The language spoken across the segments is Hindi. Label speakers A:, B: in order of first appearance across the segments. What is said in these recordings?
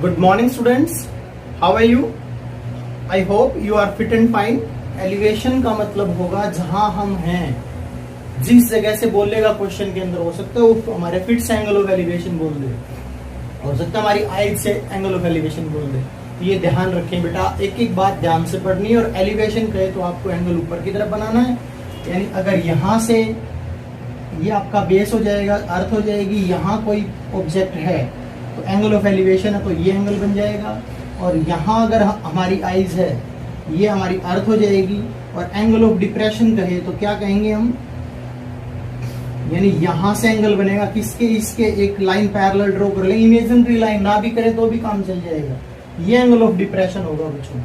A: Good morning students, how are you? I hope you are fit and fine. Elevation का मतलब होगा जहां हम हैं, जिस जगह से बोलेगा क्वेश्चन के अंदर। हो सकता है वो हमारे फिट से एंगल ऑफ एलिवेशन बोल दे, हो सकता है हमारी आइज से एंगल ऑफ एलिवेशन बोल दे। तो ये ध्यान रखें बेटा, एक एक बात ध्यान से पढ़नी है। और एलिवेशन कहे तो आपको एंगल ऊपर की तरफ बनाना है, यानी अगर यहाँ से ये आपका बेस हो जाएगा, अर्थ हो जाएगी, यहाँ कोई ऑब्जेक्ट है तो एंगल ऑफ एलिवेशन है तो ये एंगल बन जाएगा। और यहाँ अगर हमारी आइज है, ये हमारी अर्थ हो जाएगी। और एंगल ऑफ डिप्रेशन कहे तो क्या कहेंगे हम, यानी यहां से एंगल बनेगा किसके, इसके एक लाइन पैरेलल ड्रॉ कर लें, इमेजिनरी लाइन ना भी करे तो भी काम चल जाएगा। ये एंगल ऑफ डिप्रेशन होगा बच्चों,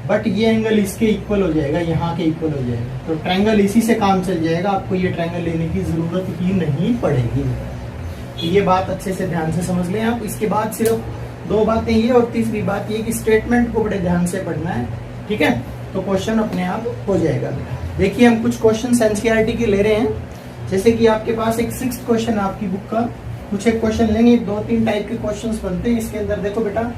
A: बट ये एंगल इसके इक्वल हो जाएगा, यहाँ के इक्वल हो जाएगा। तो ट्रायंगल इसी से काम चल जाएगा, आपको ये ट्रायंगल लेने की जरूरत ही नहीं पड़ेगी। तो ये बात अच्छे से ध्यान से समझ लें आप। इसके बाद सिर्फ दो बातें ये और तीसरी बात ये कि स्टेटमेंट को बड़े ध्यान से पढ़ना है, ठीक है। तो क्वेश्चन अपने आप हो जाएगा। देखिए हम कुछ क्वेश्चन एनसीईआरटी के ले रहे हैं, जैसे कि आपके पास एक 6th क्वेश्चन आपकी बुक का, कुछ एक क्वेश्चन लेंगे। 2-3 टाइप के क्वेश्चंस बनते हैं इसके अंदर। देखो बेटा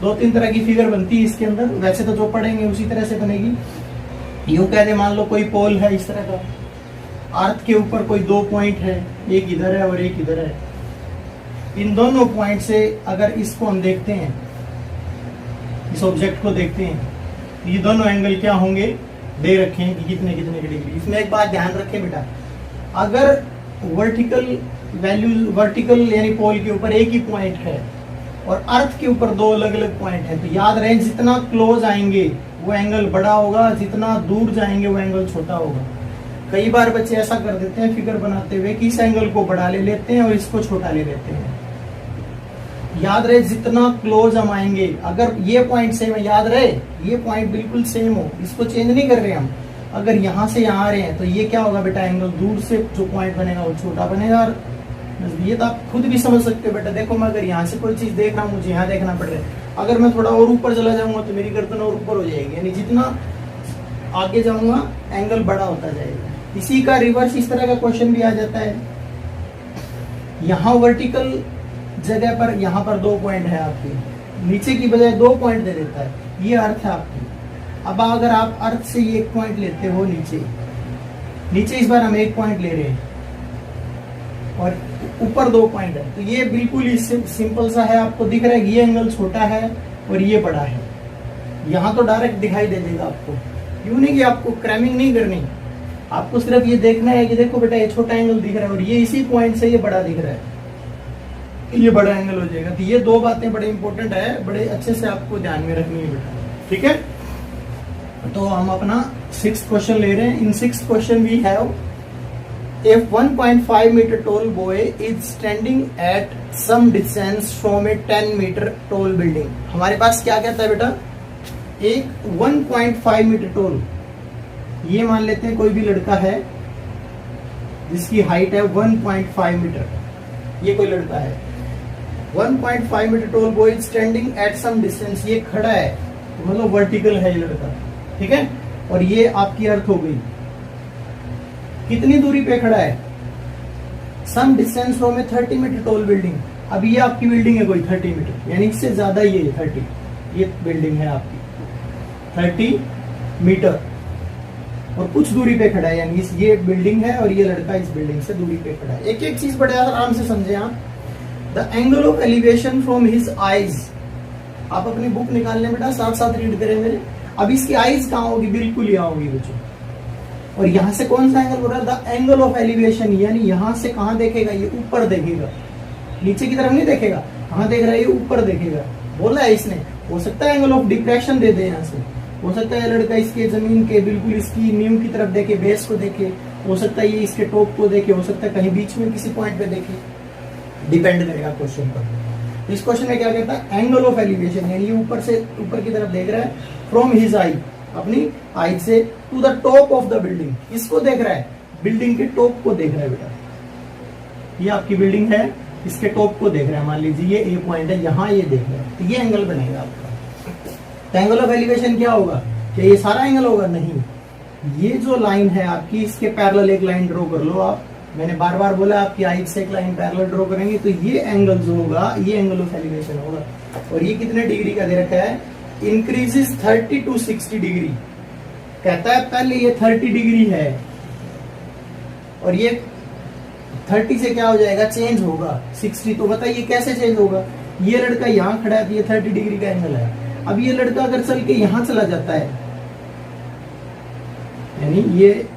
A: 2-3 तरह की फिगर बनती है इसके अंदर, वैसे तो जो पढ़ेंगे उसी तरह से बनेगी। यूं कह दे, मान लो कोई पोल है इस तरह का, अर्थ के ऊपर कोई 2 पॉइंट है, एक इधर है और एक इधर है। इन दोनों पॉइंट से अगर इसको हम देखते हैं, इस ऑब्जेक्ट को देखते हैं, ये दोनों एंगल क्या होंगे दे रखे हैं कि कितने कितने के डिग्री। इसमें एक बात ध्यान रखें बेटा, अगर वर्टिकल वैल्यू, वर्टिकल यानी पोल के ऊपर एक ही पॉइंट है और अर्थ के ऊपर 2 अलग अलग पॉइंट है, तो याद रहे जितना क्लोज आएंगे वो एंगल बड़ा होगा, जितना दूर जाएंगे वो एंगल छोटा होगा। कई बार बच्चे ऐसा कर देते हैं फिगर बनाते हुए कि इस एंगल को बड़ा ले लेते हैं और इसको छोटा ले लेते हैं। याद रहे जितना क्लोज हम आएंगे, अगर ये पॉइंट सेम है, याद रहे ये पॉइंट बिल्कुल सेम हो, इसको चेंज नहीं कर रहे हम। अगर यहाँ से यहाँ आ रहे हैं तो ये क्या होगा बेटा, एंगल दूर से जो पॉइंट बनेगा वो छोटा बनेगा। और ये तो आप खुद भी समझ सकते हो बेटा। देखो मैं अगर यहाँ से कोई चीज देख रहा हूँ, मुझे यहाँ देखना पड़ रहा है, अगर मैं थोड़ा और ऊपर चला जाऊंगा तो मेरी गर्दन और ऊपर हो जाएगी, यानी जितना आगे जाऊंगा एंगल बड़ा होता जाएगा। इसी का रिवर्स इस तरह का क्वेश्चन भी आ जाता है। यहाँ वर्टिकल जगह पर यहाँ पर 2 पॉइंट है आपके, नीचे की बजाय 2 पॉइंट दे देता है, ये अर्थ है आपकी। अब अगर आप अर्थ से ये 1 पॉइंट लेते हो नीचे इस बार हम 1 पॉइंट ले रहे हैं और ऊपर 2 पॉइंट है, तो ये बिल्कुल ही सिंपल सा है। आपको दिख रहा है ये एंगल छोटा है और ये बड़ा है, यहाँ तो डायरेक्ट दिखाई दे देगा आपको। यूं नहीं कि आपको क्रैमिंग नहीं करनी, आपको सिर्फ ये देखना है कि देखो बेटा ये छोटा एंगल दिख रहा है और ये इसी पॉइंट से ये बड़ा दिख रहा है, ये बड़ा एंगल हो जाएगा। तो ये 2 बातें बड़े इंपॉर्टेंट है, बड़े अच्छे से आपको ध्यान में रखनी है बेटा, ठीक है। तो हम अपना 6th क्वेश्चन ले रहे हैं। In 6th question we have, if 1.5 meter tall boy is standing at some distance from a 10 meter tall building। हमारे पास क्या कहता है बेटा, एक 1.5 मीटर टोल, ये मान लेते हैं कोई भी लड़का है जिसकी हाइट है 1.5 मीटर, ये कोई लड़का है 1.5 metre tall boy standing at some distance, ये खड़ा है मतलब वर्टिकल है ये लड़का, ठीक है। और ये आपकी अर्थ हो गई, कितनी दूरी पे खड़ा है, some distance from a 30 metre tall building. अब ये आपकी बिल्डिंग है कोई 30 मीटर, यानी इससे ज्यादा ये 30, ये बिल्डिंग है आपकी 30 मीटर और कुछ दूरी पे खड़ा है, यानी ये बिल्डिंग है और ये लड़का इस बिल्डिंग से दूरी पे खड़ा है। एक एक चीज बड़े आराम से समझे आप। The angle of elevation from his eyes, आप अपनी बुक निकाल लें बेटा, साथ साथ रीड करें मेरे। अब इसकी आईज कहाँ होगी, बिल्कुल यहाँ होगी बच्चों। और यहाँ से कौन सा एंगल हो रहा है, द एंगल ऑफ एलिवेशन, यानी यहाँ से कहाँ देखेगा, ये ऊपर देखेगा, नीचे की तरफ नहीं देखेगा। कहाँ देख रहा है, ये ऊपर देखेगा, बोला है इसने। हो सकता है एंगल ऑफ डिप्रेशन दे दे यहाँ से, हो सकता है लड़का इसके जमीन के बिल्कुल इसकी नींव की तरफ देखे, बेस को देखे, हो सकता है ये इसके टॉप को देखे, हो सकता है कहीं बीच में किसी पॉइंट पे देखे, डिपेंड करेगा क्वेश्चन पर। इस क्वेश्चन में क्या कहता है, एंगल ऑफ एलिवेशन, यानी ये ऊपर से ऊपर की तरफ देख रहा है, फ्रॉम हिज आई, अपनी आई से, to the top of the building, इसको देख रहा है, बिल्डिंग के टॉप को देख रहा है बेटा। ये आपकी बिल्डिंग है, इसके टॉप को देख रहा है, मान लीजिए ये ए पॉइंट है, यहाँ ये देख रहा है, तो ये एंगल बनेगा आपका। तो एंगल ऑफ एलिवेशन क्या होगा, क्या ये सारा एंगल होगा, नहीं, ये जो लाइन है आपकी, इसके पैरेलल एक लाइन ड्रॉ कर लो आप, मैंने बार बार बोला आपकी आइट से एक लाइन पैरेलल ड्रॉ करेंगे तो ये एंगल जो होगा ये एंगल ऑफ एलिवेशन होगा। और ये कितने डिग्री का दे रखा है, इंक्रीजेस 30 to 60 डिग्री। कहता है पहले ये 30 डिग्री है और ये 30 से क्या हो जाएगा, चेंज होगा 60। तो बताइए कैसे चेंज होगा, ये लड़का यहाँ खड़ा है तो ये 30 डिग्री का एंगल है। अब ये लड़का अगर चल के यहाँ चला जाता है, यानी ये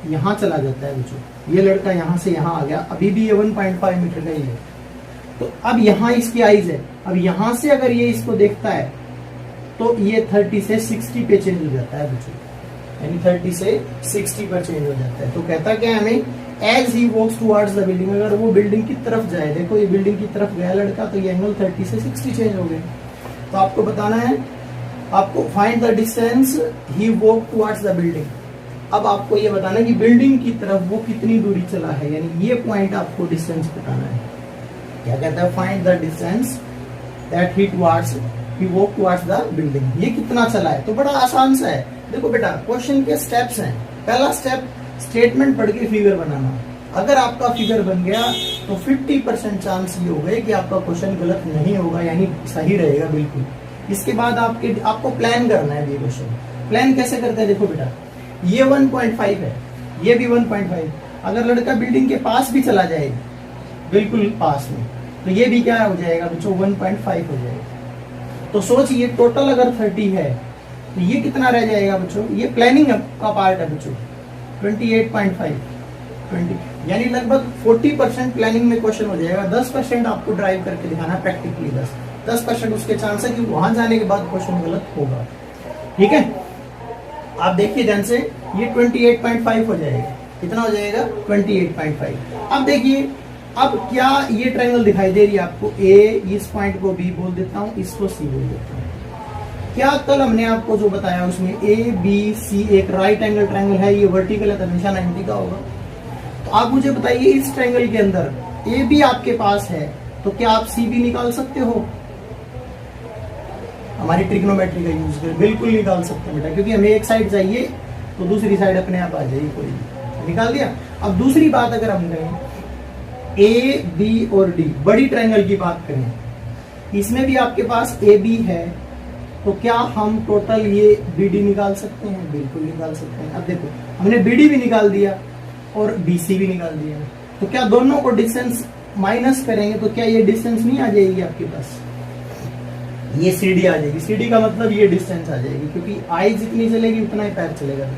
A: यहाँ चला जाता है बच्चों, ये लड़का यहाँ से यहाँ आ गया, अभी भी ये 1.5 मीटर का ही है। तो अब यहाँ इसकी आइज है, अब यहाँ से अगर ये इसको देखता है तो ये 30 से 60 पे चेंज हो जाता है बच्चों, यानी 30 से 60 पर चेंज हो जाता है। तो कहता क्या है हमें, as he walks towards the building, अगर वो बिल्डिंग की तरफ जाए, देखो ये बिल्डिंग की तरफ गया लड़का तो ये एंगल 30 से 60 चेंज हो गए। तो आपको बताना है, आपको find the distance he walk towards the building. अब आपको ये बताना है कि बिल्डिंग की तरफ वो कितनी दूरी चला है, यानी ये पॉइंट आपको डिस्टेंस बताना है। क्या कहता है, find the distance that he walk towards the building. ये कितना चला है, तो बड़ा आसान सा है। देखो बेटा क्वेश्चन के स्टेप्स हैं। पहला स्टेप स्टेटमेंट पढ़ के फिगर बनाना। अगर आपका फिगर बन गया तो 50% चांस ये हो गए कि आपका क्वेश्चन गलत नहीं होगा, यानी सही रहेगा बिल्कुल। इसके बाद आपको प्लान करना है। ये क्वेश्चन प्लान कैसे करते हैं, देखो बेटा ये 1.5 है, ये भी 1.5। अगर लड़का बिल्डिंग के पास भी चला जाए, बिल्कुल पास में, तो ये भी क्या हो जाएगा बच्चों, 1.5 हो जाएगा। तो सोचिए टोटल अगर 30 है तो ये कितना रह जाएगा बच्चों, ये प्लानिंग का पार्ट है बच्चों, 28.5 यानी लगभग 40% प्लानिंग में क्वेश्चन हो जाएगा। 10% आपको ड्राइव करके दिखाना है प्रैक्टिकली, 10% उसके चांस है कि वहां जाने के बाद क्वेश्चन गलत होगा। ठीक है, आप देखिए ध्यान से, ये 28.5 हो जाएगा। कितना हो जाएगा, 28.5। अब देखिए, अब क्या ये ट्रायंगल दिखाई दे रही है आपको, ए, इस पॉइंट को बी बोल देता हूँ, इसको सी बोल देता हूँ। क्या कल हमने आपको जो बताया उसमें ए बी सी एक राइट एंगल ट्रायंगल है, ये वर्टिकल है तो हमेशा 90 का होगा। तो आप मुझे बताइए इस ट्रायंगल के अंदर ए बी आपके पास है तो क्या आप सी बी निकाल सकते हो? हमारी ट्रिग्नोमेट्री का यूज कर बिल्कुल निकाल सकते हैं बेटा, क्योंकि हमें एक साइड चाहिए तो दूसरी साइड अपने आप आ जाएगी, कोई निकाल दिया। अब दूसरी बात अगर हम करें ए बी और डी, बड़ी ट्रायंगल की बात करें, इसमें भी आपके पास ए बी है तो क्या हम टोटल ये बी डी निकाल सकते हैं? बिल्कुल निकाल सकते हैं। अब देखो हमने बी डी भी निकाल दिया और बी सी भी निकाल दिया, तो क्या दोनों को डिस्टेंस माइनस करेंगे तो क्या ये डिस्टेंस नहीं आ जाएगी आपके पास, ये सी डी आ जाएगी। सी डी का मतलब ये डिस्टेंस आ जाएगी, क्योंकि आई जितनी चलेगी उतना ही पैर चलेगा,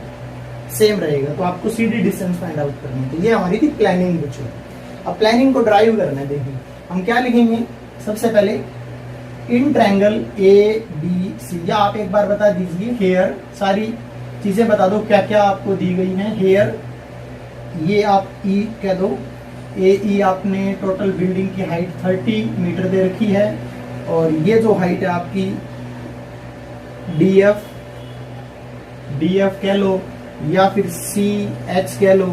A: सेम रहेगा। तो आपको C D distance find out करनी है। तो ये हमारी थी प्लानिंग बच्चों। अब प्लानिंग को ड्राइव करना है। देखिए हम क्या लिखेंगे, सबसे पहले इन ट्रायंगल ए बी सी, या आप एक बार बता दीजिए हेयर, सारी चीजें बता दो क्या क्या आपको दी गई हैं। हेयर ये आप ई कह दो, ए ई आपने टोटल बिल्डिंग की हाइट 30 मीटर दे रखी है, और ये जो हाइट है आपकी डी एफ कह लो, या फिर सी एच कह लो,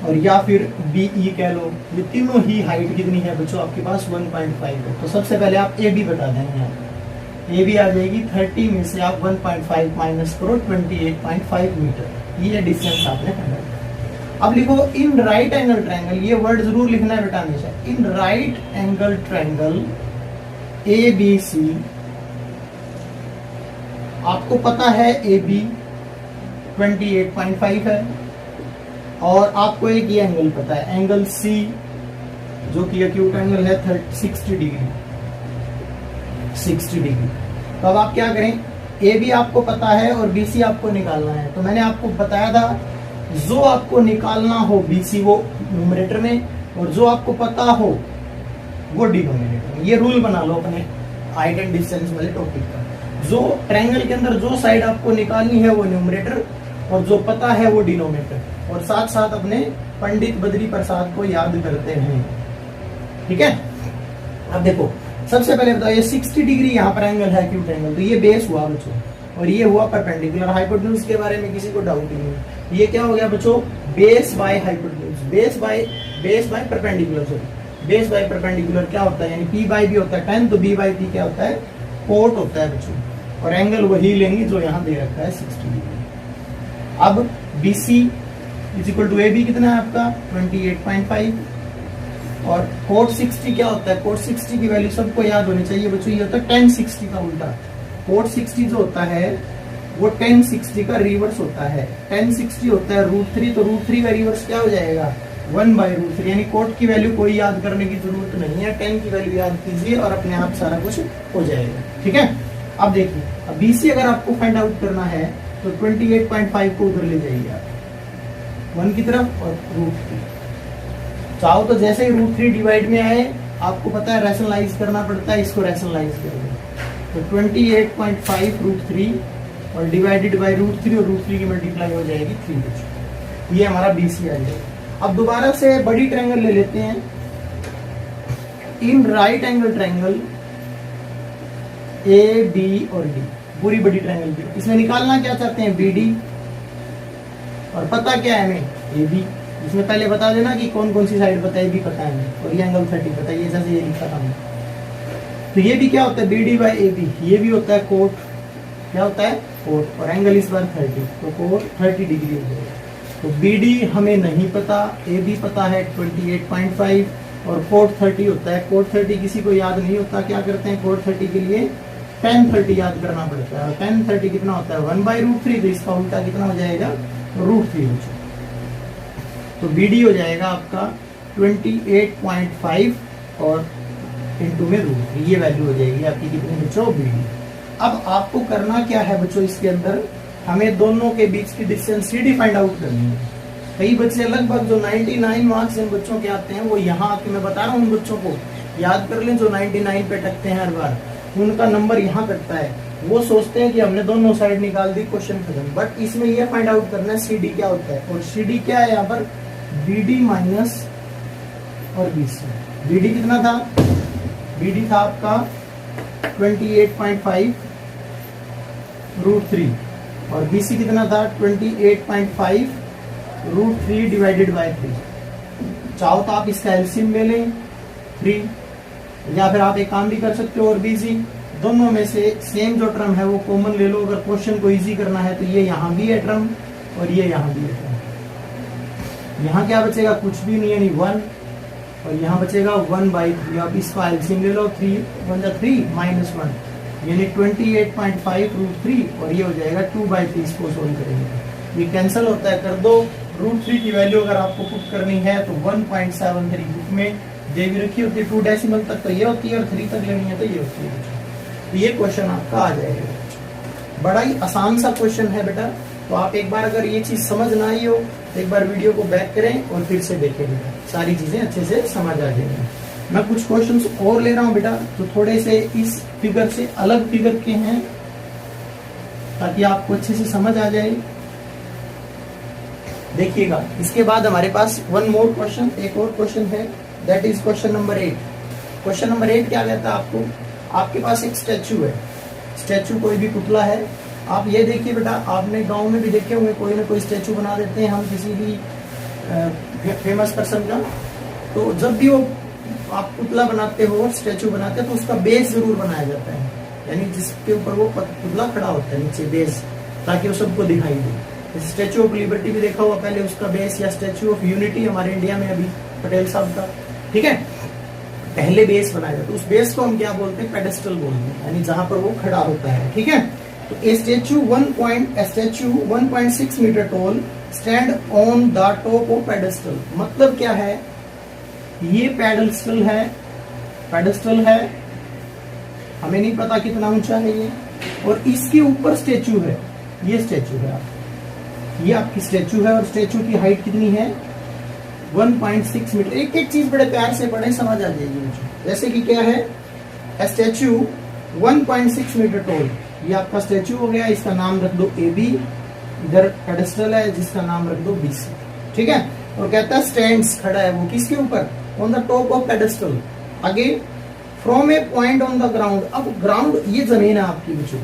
A: और या फिर बी ई कह लो। ये तीनों ही हाइट कितनी है बच्चों आपके पास, 1.5 है। तो सबसे पहले आप ए बी बता देंगे, आप ए बी आ जाएगी 30 में से आप 1.5 माइनस करो 28.5 मीटर, ये डिस्टेंस आपने पढ़ा। अब लिखो इन राइट एंगल ट्रायंगल, ये वर्ड जरूर लिखना है बेटा हमेशा। In right angle triangle A B C, आपको पता है ए बी 28.5 है, और आपको एक ये एंगल पता है एंगल सी, जो कि एक्यूट एंगल है 60 डिग्री। तो अब आप क्या करें, ए बी आपको पता है और बी सी आपको निकालना है। तो मैंने आपको बताया था जो आपको निकालना हो बी सी वो न्यूमरेटर में, और जो आपको पता हो वो डिनोमिनेटर में। ये रूल बना लो अपने हाइट एंड डिस्टेंस वाले टॉपिक का। जो ट्रायंगल के अंदर जो साइड आपको निकालनी है वो न्यूमरेटर, और जो पता है वो डिनोमिनेटर, और साथ साथ अपने पंडित बद्री प्रसाद को याद करते हैं। ठीक है, अब देखो सबसे पहले बताओ ये 60 डिग्री यहाँ पर एंगल है एक्यूट एंगल, तो ये बेस हुआ बच्चों, और ये हुआ परपेंडिकुलर। हाइपोटेन्यूज के बारे में किसी को डाउट ही नहीं। ये क्या हो गया बच्चों, base by hypotenuse, base by perpendicular. Sorry, base by perpendicular क्या होता है, यानी पी बाई बी होता है 10, तो बी बाई पी क्या होता है, कोट होता है बच्चों, और एंगल वही लेंगे जो यहाँ दे रखा है 60 डिग्री। अब BC is equal to A B कितना है आपका 28.5। और कोट 60 क्या होता है, कोट 60 की वैल्यू सबको याद होनी चाहिए बच्चों, ये होता है tan 60 का उल्टा। कोट 60 जो होता है वो tan 60 का रिवर्स होता है। tan 60 होता है √3, तो √3 का रिवर्स क्या हो जाएगा 1/√3, यानी कोट की वैल्यू कोई याद करने की जरूरत नहीं है, tan की वैल्यू याद कीजिए और अपने आप सारा कुछ हो जाएगा। ठीक है, अब देखिए, अब BC अगर आपको फाइंड आउट करना है तो 28.5 को उधर ले जाइए आप 1 की तरफ और √3। चाहो तो जैसे ही √3 डिवाइड में आए, आपको पता है रैशनलाइज करना पड़ता है, इसको रैशनलाइज कर दो तो 28.5 √3 और डिवाइडेड बाय √3 और √3 की मल्टीप्लाई हो जाएगी 3। ये हमारा BC आ जाएगा। अब दोबारा से बड़ी ट्रायंगल ले लेते हैं। इन राइट एंगल ट्रायंगल AB और D, पूरी बड़ी ट्रायंगल की, इसमें निकालना क्या चाहते हैं BD, और पता क्या है हमें AB। इसमें पहले बता देना कि कौन कौन सी साइड पता है, AB पता है हमें, और ये एंगल 30 पता है, ये जैसे ये लिखा था हमने। तो ये भी क्या होता है BD बाय AB, ये भी होता है कोट, क्या होता है कोट, और एंगल इस बार 30, तो कोट 30 डिग्री हो जाएगा। तो BD हमें नहीं पता, AB पता है 28.5 और कोट 30 होता है। कोट 30 किसी को याद नहीं होता, क्या करते हैं कोट 30 के लिए tan 30 याद करना पड़ता है, और tan 30 कितना होता है 1/√3, तो इसका उल्टा कितना हो जाएगा √3। तो BD हो जाएगा आपका 28.5 और इंटू में √3, ये वैल्यू हो जाएगी आपकी कितनी बच्चों BD। अब आपको करना क्या है बच्चों, इसके अंदर हमें दोनों के बीच की डिस्टेंस CD फाइंड आउट करनी है। कई बच्चे लगभग जो 99 मार्क्स इन बच्चों के आते हैं, वो यहाँ आके मैं बता रहा हूँ उन बच्चों को याद कर लें जो 99 पे टकते हैं हर बार, उनका नंबर यहाँ कटता है। वो सोचते हैं कि हमने दोनों साइड निकाल दी, क्वेश्चन खत्म। बट इसमें यह फाइंड आउट करना है CD क्या होता है, और CD क्या है यहाँ पर BD माइनस और BC। BD कितना था, BD था आपका 28.5 √3 और BC कितना था 28.5 √3 डिवाइडेड बाय 3। चाहो तो आप इसका एलसीएम ले लें 3, या फिर आप एक काम भी कर सकते हो और BC, दोनों में से सेम जो टर्म है वो कॉमन ले लो। अगर क्वेश्चन को इजी करना है तो ये यहाँ भी है टर्म और ये यहाँ भी है टर्म। यहाँ क्या बचेगा, कुछ भी नहीं, यानी 1, और यहाँ बचेगा 1/3। आप इसका एलसीएम ले लो, 3 1 3 -1, यानी 28.5 √3, और ये हो जाएगा 2/3। इसको सोल्व करेंगे ये कैंसिल होता है, कर दो। √3 की वैल्यू अगर आपको पुट करनी है तो 1.73 बुक में दे भी रखी होती है, 2 डेसिमल तक तो ये होती है और 3 तक लेनी है तो ये होती है। तो ये क्वेश्चन आपका आ जाएगा। बड़ा ही आसान सा क्वेश्चन है बेटा, तो आप एक बार अगर ये चीज समझ ना आई हो तो एक बार वीडियो को बैक करें और फिर से देखें बेटा, सारी चीजें अच्छे से समझ आ जाएंगी। मैं कुछ क्वेश्चंस और ले रहा हूं बेटा, तो थोड़े से इस फिगर से अलग फिगर के हैं ताकि आपको अच्छे से समझ आ जाए। देखिएगा, इसके बाद हमारे पास वन मोर क्वेश्चन, एक और क्वेश्चन है, that is question number 8। Question number 8 क्या कहता है आपको, आपके पास एक स्टैचू है, स्टैचू कोई भी पुतला है। आप ये देखिए बेटा, आपने गांव में भी देखे होंगे कोई ना कोई स्टैचू बना देते हैं हम किसी भी फेमस पर्सन का। तो जब भी वो आप पुतला बनाते हो, स्टैचू बनाते हो, तो उसका बेस जरूर बनाया जाता है, यानी जिसके ऊपर वो पुतला खड़ा होता है नीचे बेस, ताकि वो सबको दिखाई दे। स्टैचू ऑफ लिबर्टी भी देखा हुआ पहले, उसका बेस, या स्टैचू ऑफ यूनिटी हमारे इंडिया में अभी पटेल साहब का, ठीक है, पहले बेस बनाया जाता है। उस बेस को हम क्या बोलते हैं, पेडेस्टल बोलते हैं, यानी जहां पर वो खड़ा होता है, ठीक है। तो a statue 1.6 metre tall stand on the top of pedestal, मतलब क्या है, ये पेडेस्टल है, पेडेस्टल है, हमें नहीं पता कितना ऊंचा है ये, और इसके ऊपर स्टैचू है, ये स्टैचू है, ये आपकी स्टैचू है, और स्टैचू की हाइट कितनी है 1.6 मीटर। एक एक चीज बड़े प्यार से पढ़े, समझ आ जाएगी मुझे। जैसे कि क्या है, स्टैचू 1.6 मीटर टॉल, ये आपका स्टैचू हो गया, इसका नाम रख दो AB, इधर पेडेस्टल है जिसका नाम रख दो BC, ठीक है। और कहता है स्टैंड्स, खड़ा है वो किसके ऊपर, on the top of pedestal, आगे from a point on the ground. अब ग्राउंड ये जमीन है आपकी बच्चों,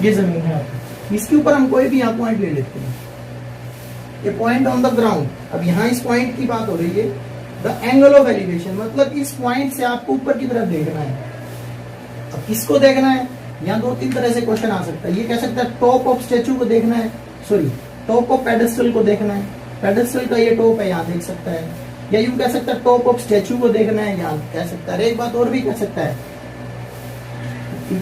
A: ये जमीन है आपकी, इसके ऊपर हम कोई भी यहाँ पॉइंट ले लेते हैं, ये पॉइंट ऑन द ग्राउंड। अब यहाँ इस पॉइंट की बात हो रही है, द एंगल ऑफ एलिवेशन, मतलब इस पॉइंट से आपको ऊपर की तरफ देखना है। अब किसको देखना है, यहाँ 2-3 तरह से क्वेश्चन आ सकता है। ये कह सकता है टॉप ऑफ स्टैचू को देखना है, सॉरी टॉप ऑफ पेडेस्टल को देखना है, पेडेस्टल का ये टॉप है, यहाँ देख सकता है, या यूं कह सकता है टॉप ऑफ स्टेचू को देखना है, यहाँ कह सकता है। एक बात और भी कह सकता है,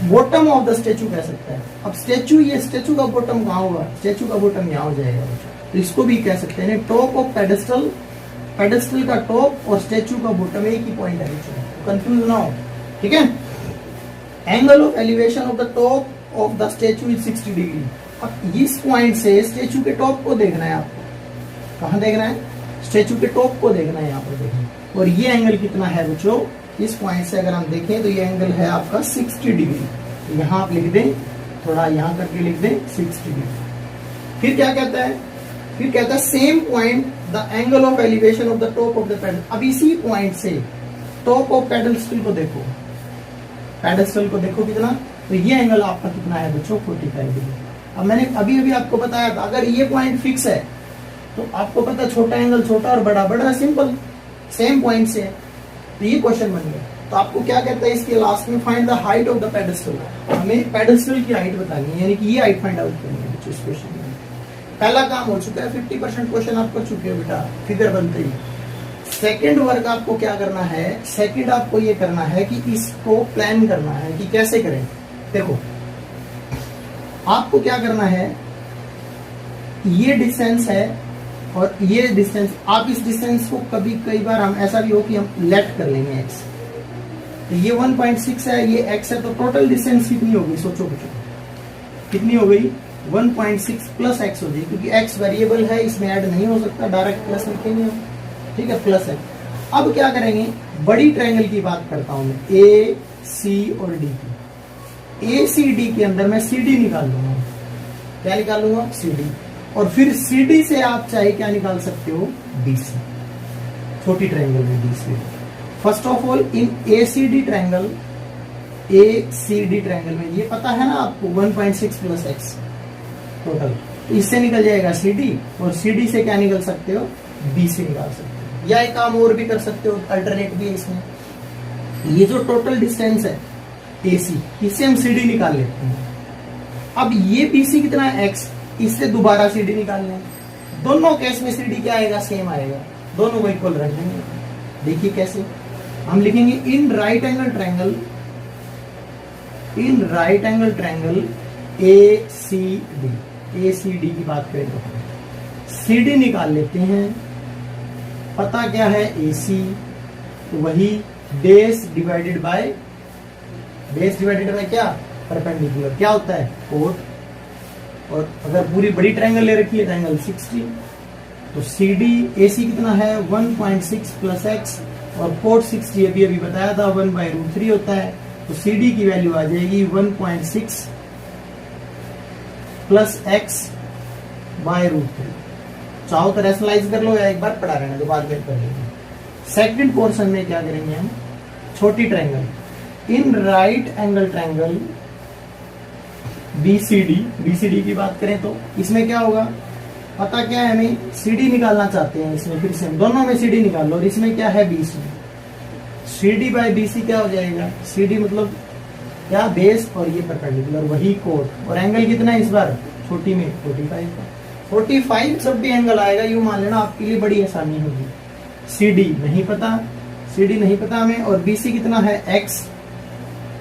A: बॉटम ऑफ द स्टेचू कह सकता है। अब स्टेचू, ये स्टेचू का बॉटम कहाँ होगा, स्टेचू का बॉटम यहाँ हो जाएगा, तो इसको भी कह सकते हैं टॉप ऑफ पेडेस्टल, पेडेस्टल का टॉप और स्टेचू का बॉटम एक ही पॉइंट है, कंफ्यूज ना हो, ठीक है। Angle of elevation of the top of the statue is 60 degree. अब इस पॉइंट से स्टेचू के टॉप को देखना है आपको, कहाँ देखना है, स्टेचू के टॉप को देखना है, यहाँ पर देखना है। और ये एंगल कितना है बच्चों, इस पॉइंट से अगर हम देखें तो ये एंगल है आपका 60 डिग्री। यहाँ आप लिख दें, थोड़ा यहाँ करके लिख दें 60 डिग्री। फिर क्या कहता है, फिर कहता है same point the angle of elevation of the top of the pedal. अब इसी पॉइंट से टॉप ऑफ पेडस्टल को देखो, पेडस्टल को देखो कितना, तो ये एंगल आपका कितना है बच्चों, 45 डिग्री। अब मैंने अभी अभी आपको बताया था, अगर ये पॉइंट फिक्स है तो आपको पता छोटा एंगल छोटा और बड़ा बड़ा, सिंपल, सेम पॉइंट से है, तो ये क्वेश्चन बन गया। तो आपको क्या कहता है इसके लास्ट में, find the height of the pedestal. हमें पेडेस्टल की हाइट बतानी है, यानी कि ये हाइट फाइंड आउट करनी है बच्चों इस क्वेश्चन में। पहला काम हो चुका है, 50% क्वेश्चन आप कर चुके हो बेटा, फिगर बनते ही। सेकंड वर्क आपको क्या करना है, सेकंड आपको ये करना है कि इसको प्लान करना है कि कैसे करें। देखो आपको क्या करना है, ये डिस्टेंस है और ये डिस्टेंस, आप इस डिस्टेंस को कभी कई बार हम ऐसा भी हो कि हम लेट कर लेंगे एक्स, तो ये 1.6 है, ये एक्स है, तो टोटल डिस्टेंस कितनी होगी, सोचो बच्चों कितनी हो गई, 1.6 प्लस एक्स हो जाएगी, क्योंकि एक्स वेरिएबल है, इसमें ऐड नहीं हो सकता, डायरेक्ट प्लस लिखेंगे हम, ठीक है, प्लस है। अब क्या करेंगे, बड़ी ट्रायंगल की बात करता हूं मैं, ए सी और डी की। ए सी डी के अंदर मैं सी डी निकाल लूंगा, क्या निकाल लूंगा, सी डी, और फिर सी डी से आप चाहे क्या निकाल सकते हो, बी सी, छोटी ट्रायंगल में B C. First of all in A C D triangle, A C D triangle में ये पता है ना आपको 1.6 प्लस एक्स टोटल, तो इससे निकल जाएगा सी डी, और सी डी से क्या निकल सकते हो, बी सी निकाल सकते हो। या एक काम और भी कर सकते हो, अल्टरनेट भी है इसमें, ये जो टोटल डिस्टेंस है ए सी, इससे हम सी डी निकाल लेते हैं। अब ये बी सी कितना है, एक्स, इससे दोबारा सी डी निकालना है। दोनों केस में सी डी क्या आएगा, सेम आएगा, दोनों को इक्वल रख देंगे। देखिए कैसे, हम लिखेंगे in right angle triangle, in right angle triangle A C D, A C D की बात करें तो सी डी निकाल लेते हैं। पता क्या है, ए सी, तो वही base divided by, base divided by क्या, परपेंडिकुलर, क्या होता है, कोट। और अगर पूरी बड़ी ट्रायंगल ले रखी है तो एंगल 60, तो सी डी ए सी कितना है, 1.6 प्लस एक्स, और कोट 60 अभी अभी बताया था 1/√3 होता है, तो सी डी की वैल्यू आ जाएगी 1.6 प्लस एक्स बाय √3। चाहो तो रैशनलाइज कर लो, या एक बार पढ़ा रहना, जो बाद में कर लेंगे। सेकंड पोर्शन में क्या करेंगे हम, छोटी triangle, in right angle triangle BCD, BCD की बात करें तो इसमें क्या होगा, पता क्या है, हमें सीडी निकालना चाहते हैं इसमें, फिर से दोनों में सीडी निकाल लो, और इसमें क्या है, बीसी, सीडी बाय बीसी क्या हो जाएगा, सीडी मतलब क्या, बेस, और ये परपेंडिकुलर, वही कोट। और एंगल कितना है इस बार, छोटी में 45 का, 45 जब भी एंगल आएगा यूं मान लेना, आपके लिए बड़ी आसानी होगी। सीडी नहीं पता, सीडी नहीं पता हमें, और बीसी कितना है, एक्स,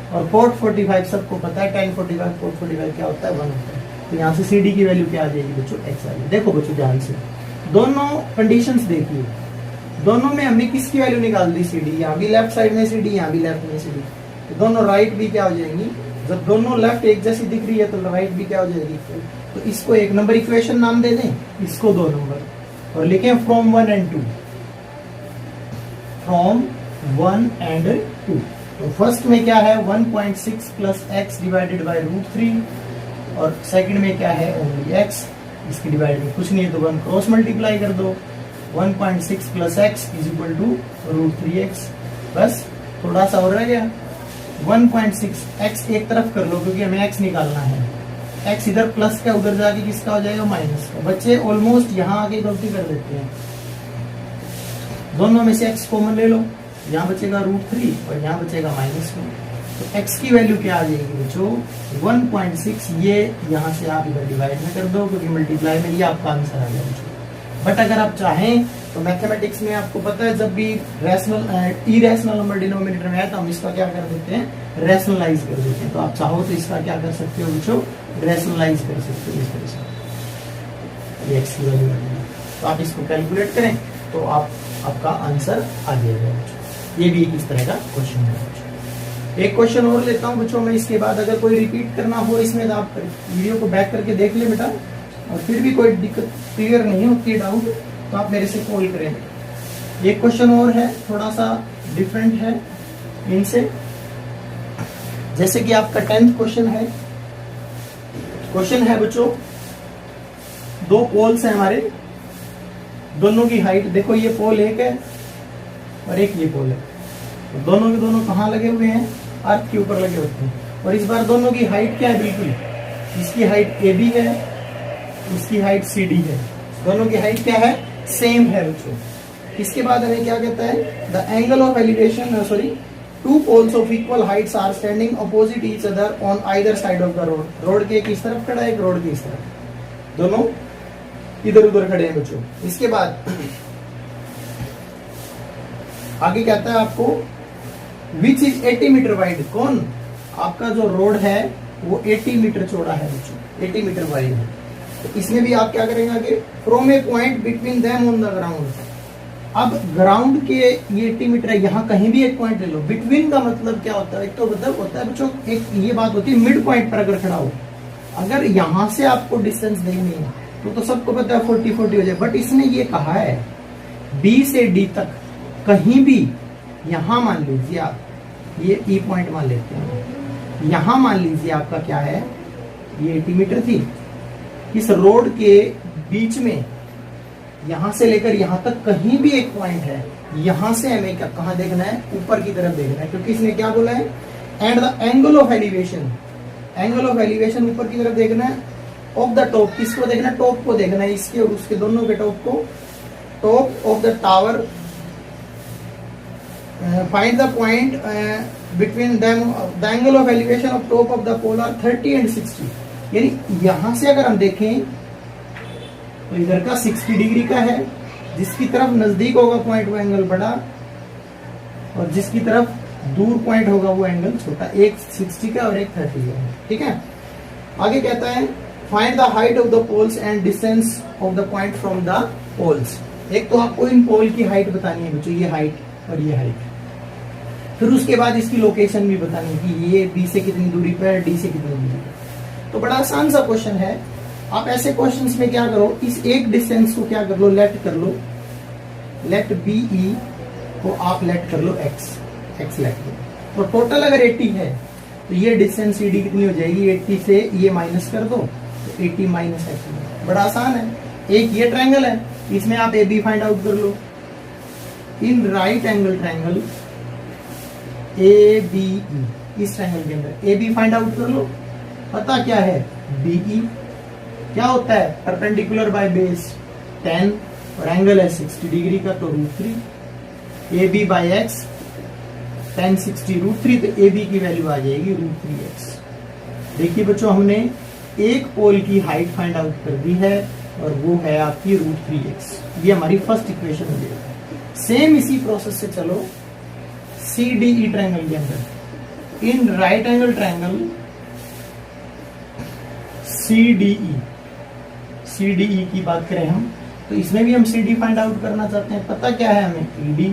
A: और कोट 45 सबको पता है, tan 45 कोट 45 क्या होता है, 1 होता है। तो यहाँ से CD की वैल्यू क्या आ जाएगी बच्चों, एक्स आ जाएगी। देखो बच्चों ध्यान से, दोनों कंडीशंस देखिए, दोनों में हमने किसकी वैल्यू निकाल दी, CD, यहाँ भी लेफ्ट साइड में CD, यहाँ भी लेफ्ट में CD, तो दोनों राइट भी क्या हो जाएंगी, जब दोनों लेफ्ट एक जैसी दिख रही है तो राइट भी क्या हो जाएगी। तो इसको 1 नंबर इक्वेशन नाम दे दें, इसको 2 नंबर, और लिखें फ्रॉम 1 and 2, फ्रॉम 1 and 2। तो फर्स्ट में क्या है, 1.6 प्लस एक्स डिवाइडेड बाय √3, और सेकंड में क्या है, ओनली एक्स, इसकी डिवाइड में कुछ नहीं है, तो 1 क्रॉस मल्टीप्लाई कर दो, 1.6 plus x is equal to √3x, बस थोड़ा सा और रह गया, 1.6 एक्स एक तरफ कर लो क्योंकि हमें एक्स निकालना है, एक्स इधर प्लस का, उधर जाके किसका हो जाएगा, माइनस का। बच्चे ऑलमोस्ट यहाँ आके गलती कर देते हैं, दोनों में से एक्स कॉमन ले लो, यहाँ बचेगा √3 और यहाँ बचेगा -1, तो x की वैल्यू क्या आ जाएगी बच्चों 1.6। ये यहाँ से आप इधर डिवाइड में कर दो क्योंकि मल्टीप्लाई में ये आपका आंसर आ गया बच्चों। बट अगर आप चाहें तो मैथमेटिक्स में आपको पता है जब भी रैशनल इरेशनल नंबर डिनोमिनेटर में है तो हम इसका क्या कर देते हैं रैशनलाइज कर देते हैं। तो आप चाहो तो इसका क्या कर सकते हो बच्चों रैशनलाइज कर सकते हो इस तरह से। ये x की वैल्यू तो आप इसको कैलकुलेट करें तो आपका आंसर आ जाएगा बच्चों। ये भी एक इस तरह का क्वेश्चन है बच्चों। एक क्वेश्चन और लेता हूं बच्चों मैं, इसके बाद अगर कोई रिपीट करना हो इसमें तो आप वीडियो को बैक करके देख ले बेटा, और फिर भी कोई दिक्कत क्लियर नहीं होती है डाउट तो आप मेरे से कॉल करें। एक क्वेश्चन और है थोड़ा सा डिफरेंट है इनसे, जैसे कि आपका 10th क्वेश्चन है। क्वेश्चन है बच्चों दो पोल्स हैं हमारे, दोनों की हाइट देखो, ये पोल एक है और एक ये पोल है, तो दोनों के दोनों कहाँ लगे हुए हैं अर्थ के ऊपर लगे होते हैं। और इस बार दोनों की हाइट क्या है बिल्कुल, इसकी हाइट AB है, इसकी हाइट CD है, दोनों की हाइट क्या है सेम है बच्चों। इसके बाद हमें क्या कहता है the angle of elevation to poles of equal heights are standing opposite each other on either side of the road. Road के किस तरफ खड़ा है, एक रोड की इस तरफ, दोनों इधर उधर खड़े हैं बच्चों। इसके बाद आगे कहता है आपको विच इज 80 मीटर वाइड। कौन आपका जो रोड है वो 80 मीटर चौड़ा है बच्चों, 80 मीटर वाइड है। तो इसमें भी आप क्या करेंगे आगे from a point between them on the ground. अब ग्राउंड के ये 80 मीटर है, यहाँ कहीं भी एक पॉइंट ले लो। बिटवीन का मतलब क्या होता है, एक तो मतलब होता है बच्चों एक ये बात होती है मिड पॉइंट पर अगर खड़ा हो, अगर यहां से आपको डिस्टेंस देनी है तो सबको पता है 40-40 हो जाए। बट इसने ये कहा है B से D तक कहीं भी, यहां मान लीजिए आप ये E पॉइंट मान लेते हैं, यहां मान लीजिए आपका क्या है ये 80 मीटर थी, इस रोड के बीच में यहां से लेकर यहां तक कहीं भी एक पॉइंट है, यहां से हमें कहां देखना है ऊपर की तरफ देखना है, क्योंकि इसने क्या बोला है and the angle of elevation, angle of elevation ऊपर की तरफ देखना है। ऑफ द टॉप किसको देखना है, टॉप को देखना है, इसके और उसके दोनों के टॉप को। Top of the tower find the point between them the angle of elevation of top of the pole are 30 and 60। यानी यहां से अगर हम देखें तो इधर का 60 डिग्री का है, जिसकी तरफ नजदीक होगा पॉइंट वो एंगल बड़ा, और जिसकी तरफ दूर पॉइंट होगा वो एंगल छोटा। एक 60 का और एक 30 का, ठीक है। आगे कहता है find the height of the poles and distance of the point from the poles. एक तो आपको इन पोल की हाइट बतानी है बच्चों, ये हाइट और ये हाइट, फिर उसके बाद इसकी लोकेशन भी बतानी है कि ये B से कितनी दूरी पर है, D से कितनी दूरी पर। तो बड़ा आसान सा क्वेश्चन है। आप ऐसे क्वेश्चंस में क्या करो, इस एक डिस्टेंस को क्या कर लो लेट कर लो, लेट BE को आप लेट कर लो x लेट करो। तो टोटल अगर 80 है तो ये डिस्टेंस CD कितनी हो जाएगी, 80 से ये माइनस कर दो तो 80 माइनस x। बड़ा आसान है। एक ये ट्रायंगल है, इसमें आप AB फाइंड आउट कर लो। In right angle triangle ABE, इस ट्रायंगल के अंदर AB फाइंड आउट कर लो। पता क्या है BE क्या होता है, परपेंडिकुलर बाय बेस 10 और एंगल है 60 डिग्री का, तो √3। AB बाय x 10 60 √3, तो AB की वैल्यू आ जाएगी √3x। देखिए बच्चों हमने एक पोल की हाइट फाइंड आउट कर दी है और वो है आपकी √3x। ये हमारी फर्स्ट इक्वेशन हो जाएगी। सेम इसी प्रोसेस से चलो CDE ट्रायंगल के अंदर। इन राइट एंगल ट्रायंगल CDE की बात करें हम, तो इसमें भी हम CD फाइंड आउट करना चाहते हैं। पता क्या है हमें ED,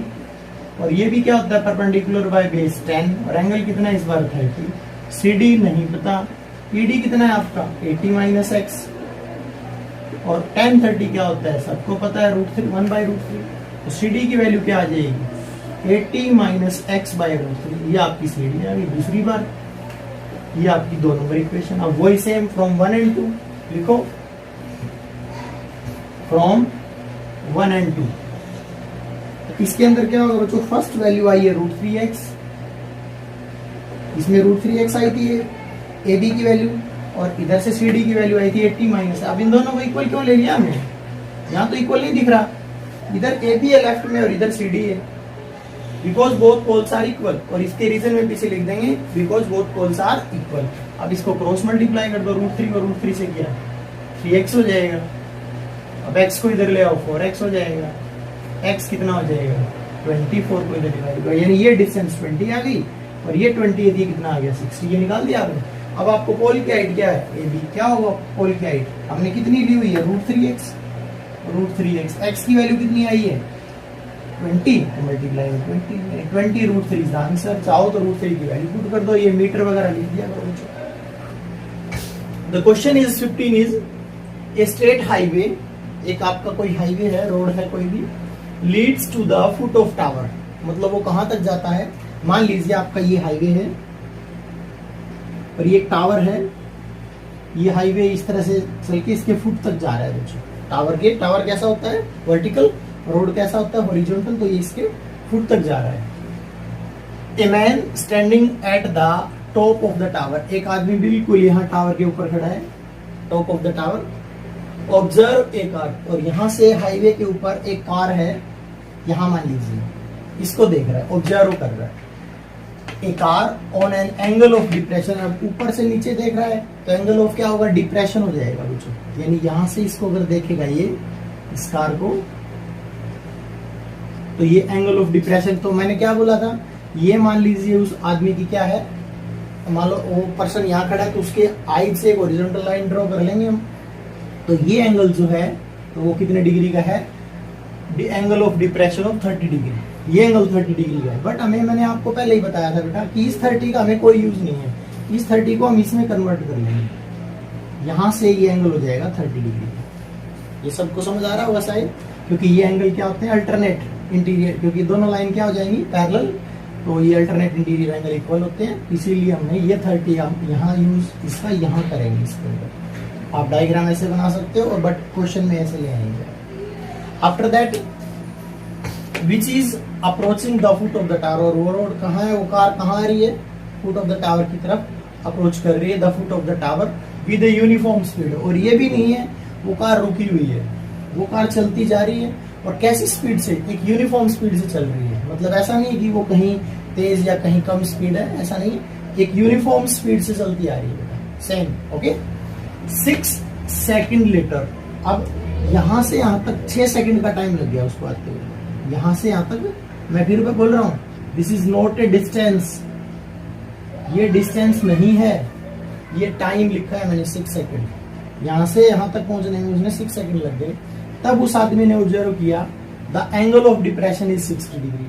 A: और ये भी क्या होता है परपेंडिकुलर बाय बेस 10 और एंगल कितना है इस बार 30। CD नहीं पता, ED कितना है आपका 80 माइनस x, और tan 30 क्या होता है सबको पता है √1/√3। तो CD की वैल्यू क्या आ जाएगी 80 माइनस x/√3। ये आपकी CD आ गई दूसरी बार। ये आपकी 2 नंबर इक्वेशन। अब वही सेम फ्रॉम 1 and 2 लिखो, फ्रॉम 1 and 2। इसके अंदर क्या होगा बच्चों, फर्स्ट वैल्यू आई है √3x, इसमें √3x आई थी AB की वैल्यू, और इधर से CD की वैल्यू आई थी 80 माइनस। अब इन दोनों को इक्वल क्यों ले लिया हमने, यहाँ तो इक्वल नहीं दिख रहा, इधर AB है लेफ्ट में और इधर CD है। Because both poles are equal, और इसके रीजन में पीछे लिख देंगे because both poles are equal. अब इसको क्रॉस मल्टीप्लाई कर दो, √3 और √3 से किया 3x हो जाएगा। अब x को इधर ले आओ 4x हो जाएगा। x कितना हो जाएगा 24 को इधर डिवाइड, यानी ये डिस्टेंस 20 आ गई और ये 20 ये कितना आ गया 60, ये निकाल दिया आपने। अब आपको पोल की हाइट क्या है AB, क्या होगा पोल की हाइट हमने कितनी ली हुई है √3x, √3x, x की वैल्यू कितनी आई है 20 मल्टीप्लाई 20 √3 इज द आंसर। चाहो तो √3 की वैल्यू पुट कर दो, ये मीटर वगैरह लिख दिया करो। The question is 15 is a straight highway, एक आपका कोई हाईवे है, रोड है कोई भी, leads to the foot of tower, मतलब वो कहां तक जाता है। मान लीजिए आपका ये हाईवे है और ये टावर है, ये हाईवे इस तरह से चल के इसके फुट तक जा रहा है बच्चों। टावर कैसा होता है वर्टिकल, रोड कैसा होता है हॉरिजॉन्टल, तो ये इसके फुट तक जा रहा है। A man standing at the top of the tower, एक आदमी बिल्कुल यहाँ टावर के ऊपर खड़ा है, top of the tower. Observe a car, और यहां से हाईवे के ऊपर एक कार है, यहां मान लीजिए इसको देख रहा है, ऑब्जर्व कर रहा है। A car on an angle of depression, अब ऊपर से नीचे देख रहा है तो एंगल ऑफ क्या होगा डिप्रेशन हो जाएगा बच्चों, यानी यहां से इसको अगर देखेगा ये इस कार को, तो ये एंगल ऑफ डिप्रेशन। तो मैंने क्या बोला था, ये मान लीजिए उस आदमी की क्या है, मान लो वो पर्सन यहाँ खड़ा है तो उसके आइट से एक हॉरिजॉन्टल लाइन ड्रॉ कर लेंगे हम, तो ये एंगल जो है तो वो कितने डिग्री का है, angle of depression of 30 degree, ये एंगल 30 डिग्री का है। बट मैंने आपको पहले ही बताया था बेटा कि इस 30 का हमें कोई यूज नहीं है, इस 30 को हम इसमें कन्वर्ट कर लेंगे, यहां से ये एंगल हो जाएगा 30 डिग्री। ये सबको समझ आ रहा होगा शायद, क्योंकि ये एंगल क्या होते हैं अल्टरनेट इंटीरियर, क्योंकि दोनों लाइन क्या हो जाएंगी पैरेलल, तो ये अल्टरनेट इंटीरियर एंगल इक्वल होते हैं, इसीलिए हमने ये 30 हम यहाँ यूज इसका यहाँ करेंगे इसके अंदर। आप डायग्राम ऐसे बना सकते हो, बट क्वेश्चन में ऐसे ले आएंगे। After that which is approaching the foot of the tower, वो रोड कहाँ है, वो कार कहाँ आ रही है, फुट ऑफ द टावर की तरफ अप्रोच कर रही है, the foot of the tower with a uniform speed. और ये भी नहीं है वो कार रुकी हुई है, वो कार चलती जा रही है, और कैसी स्पीड से, एक यूनिफॉर्म स्पीड से चल रही है, मतलब ऐसा नहीं कि वो कहीं तेज या कहीं कम स्पीड है, ऐसा नहीं, एक यूनिफॉर्म स्पीड से चलती आ रही है सेम। ओके 6 सेकंड लेटर, अब यहां से यहां तक 6 सेकंड का टाइम लग गया उसको आते हुए, यहां से यहां तक। मैं फिर बोल रहा हूं this is not a distance, ये डिस्टेंस नहीं है, ये टाइम लिखा है मैंने 6 सेकंड, यहां से यहां तक पहुंचने में उसने 6 सेकंड लग गए। तब उस आदमी ने ऑब्जर्व किया the angle of depression is 60 degree.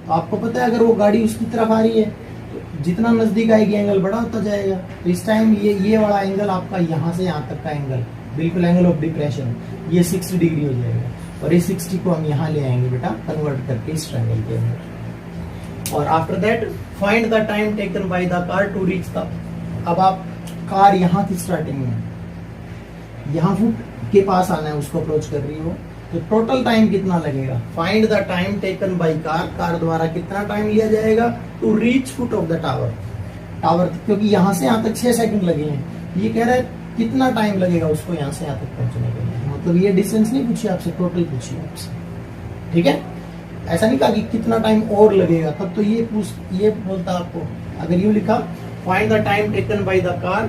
A: तो आपको पता है अगर वो गाड़ी उसकी तरफ आ रही है तो जितना नजदीक आएगी एंगल बड़ा होता जाएगा, तो इस टाइम ये वाला एंगल आपका यहाँ से यहाँ तक का एंगल, बिल्कुल एंगल ऑफ डिप्रेशन, ये 60 डिग्री हो जाएगा, और ये 60 को हम यहाँ ले आएंगे बेटा कन्वर्ट करके इस ट्रायंगल के अंदर। और after that find the time taken by the car to reach the, अब आप कार यहाँ थी स्टार्टिंग में, यहाँ फुट के पास आना है, उसको अप्रोच कर रही हो, तो टोटल टाइम कितना लगेगा, find the time taken by car, car द्वारा कितना टाइम लिया जाएगा to reach foot of the tower, क्योंकि यहाँ से यहाँ तक 6 सेकंड लगे हैं, ये कह रहा है कितना टाइम लगेगा उसको यहाँ से यहाँ तक पहुंचने के लिए, मतलब ये डिस्टेंस नहीं पूछी आपसे, टोटल पूछी आपसे, ठीक है। ऐसा नहीं कहा कि कितना टाइम और लगेगा, तब तो ये बोलता आपको, अगर यूं लिखा find the time taken by the car,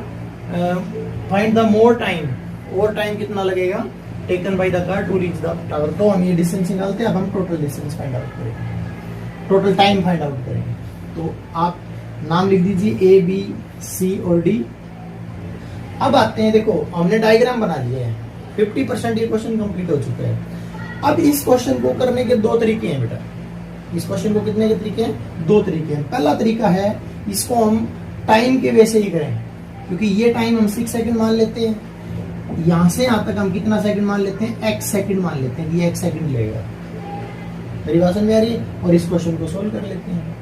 A: find the more time, और टाइम कितना लगेगा taken by the car to reach the tower, तो हम ये डिस्टेंस निकालते हैं। अब हम टोटल डिस्टेंस फाइंड आउट करेंगे, टोटल टाइम फाइंड आउट करेंगे। तो आप नाम लिख दीजिए A B C और D। अब आते हैं, देखो हमने डायग्राम बना दिया है, 50% ये क्वेश्चन कंप्लीट हो चुका है। अब इस क्वेश्चन को करने के 2 तरीके हैं बेटा, इस क्वेश्चन को कितने के तरीके हैं, 2 तरीके हैं। पहला तरीका है इसको हम टाइम के वैसे ही करें, क्योंकि ये टाइम हम 6 सेकंड मान लेते हैं, यहां से यहां तक हम कितना सेकंड मान लेते हैं, x सेकंड मान लेते हैं, ये x सेकंड लेगा, मेरी बात समझ आ रही है। और इस क्वेश्चन को सोल्व कर लेते हैं,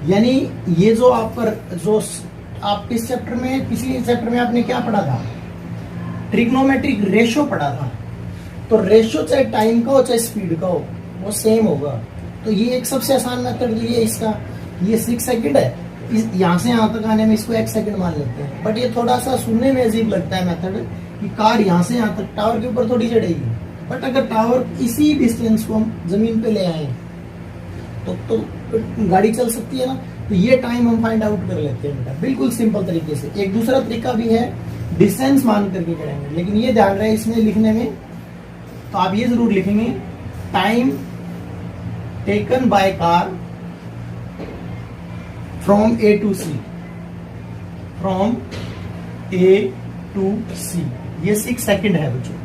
A: यानी ये जो आप किस चैप्टर में, पिछले चैप्टर में आपने क्या पढ़ा था, ट्रिग्नोमेट्रिक रेशो पढ़ा था, तो रेशो चाहे टाइम का हो चाहे स्पीड का हो वो सेम होगा। तो ये एक सबसे आसान मेथड लिए इसका, ये 6 सेकंड है, यहाँ से यहाँ तक आने में इसको 1 सेकंड मान लेते हैं, बट ये थोड़ा सा सुनने में अजीब लगता है मेथड कि कार यहाँ से यहाँ तक टावर के ऊपर थोड़ी चढ़ेगी, बट अगर टावर इसी डिस्टेंस को हम जमीन पे ले आए तो गाड़ी चल सकती है ना, तो ये टाइम हम फाइंड आउट कर लेते हैं बेटा, बिल्कुल सिंपल तरीके से। एक दूसरा तरीका भी है, डिस्टेंस मान करके करेंगे, लेकिन ये ध्यान रहे इसमें लिखने में, तो आप ये जरूर लिखेंगे time taken by car from A to C, from A to C, ये 6 सेकंड है बच्चों।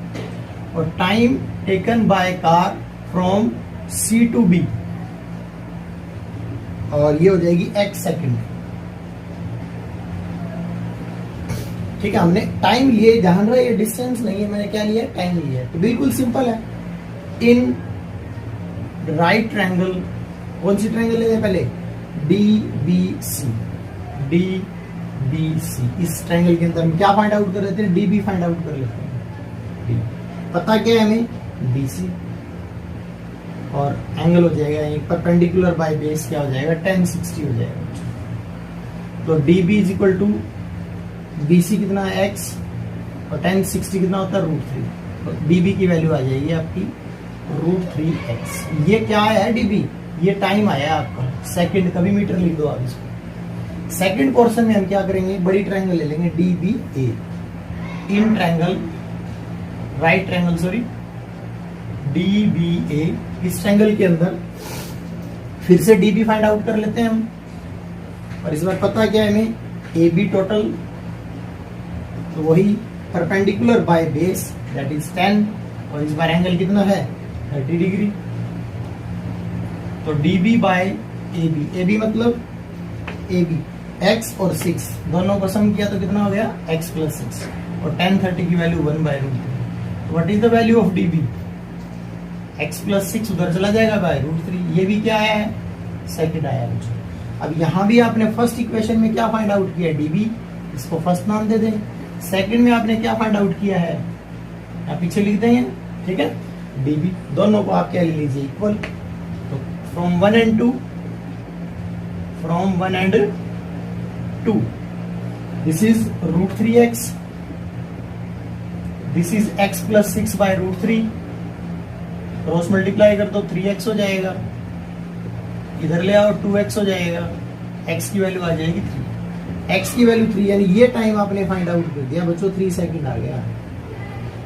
A: और time taken by car from C to B, और ये हो जाएगी x सेकंड। ठीक है, हमने टाइम लिए, ध्यान रहा ये डिस्टेंस नहीं है, मैंने क्या लिया, टाइम लिया है। तो बिल्कुल सिंपल है। इन राइट ट्रायंगल, कौन सी ट्रायंगल लेंगे पहले, DBC, DBC, इस ट्रायंगल के अंदर हम क्या फाइंड आउट कर लेते हैं, DB फाइंड आउट कर लेते हैं। D पता क्या है हमें, BC, और एंगल हो जाएगा एक परपेंडिकुलर बाय बेस क्या हो जाएगा, 1060 हो जाएगा। तो DB is equal to BC कितना है x, और 1060 कितना होता है √3, तो DB की वैल्यू आ जाएगी आपकी √3x। ये क्या आया है DB, ये टाइम आया आपका, सेकंड, कभी मीटर लिख दो आप इसको। सेकंड पोर्शन में हम क्या करेंगे, बड़ी ट्रायंगल ले लेंगे DBA, in triangle, right triangle sorry DBA, इस ट्रायंगल के अंदर फिर से DB फाइंड आउट कर लेते हैं हम। और इस बार पता क्या है हमें, AB टोटल, तो वही perpendicular by base that is 10, और इस बार एंगल कितना है 30 डिग्री। तो DB बाय AB, AB मतलब AB, x और 6 दोनों को सम किया तो कितना हो गया, x प्लस 6, और 1030 की value 1/√3। What is the value of DB, x plus 6 उधर चला जाएगा बाय √3। ये भी क्या आया है, सेकंड आया है। अब यहां भी आपने फर्स्ट इक्वेशन में क्या फाइंड आउट किया, DB, इसको फर्स्ट नाम दे दें। सेकंड में आपने क्या फाइंड आउट किया है, आप पीछे लिख देंगे, ठीक है, DB, दोनों को आप क्या ले लीजिए, इक्वल। तो from 1 and 2, from 1 and 2, this is √3x, this is x plus 6 by √3, cross multiply कर दो 3x हो जाएगा, इधर ले आओ 2x हो जाएगा, x की वैल्यू आ जाएगी 3, x की वैल्यू 3, यानी ये टाइम आपने फाइंड आउट कर दिया बच्चों, 3 सेकंड आ गया।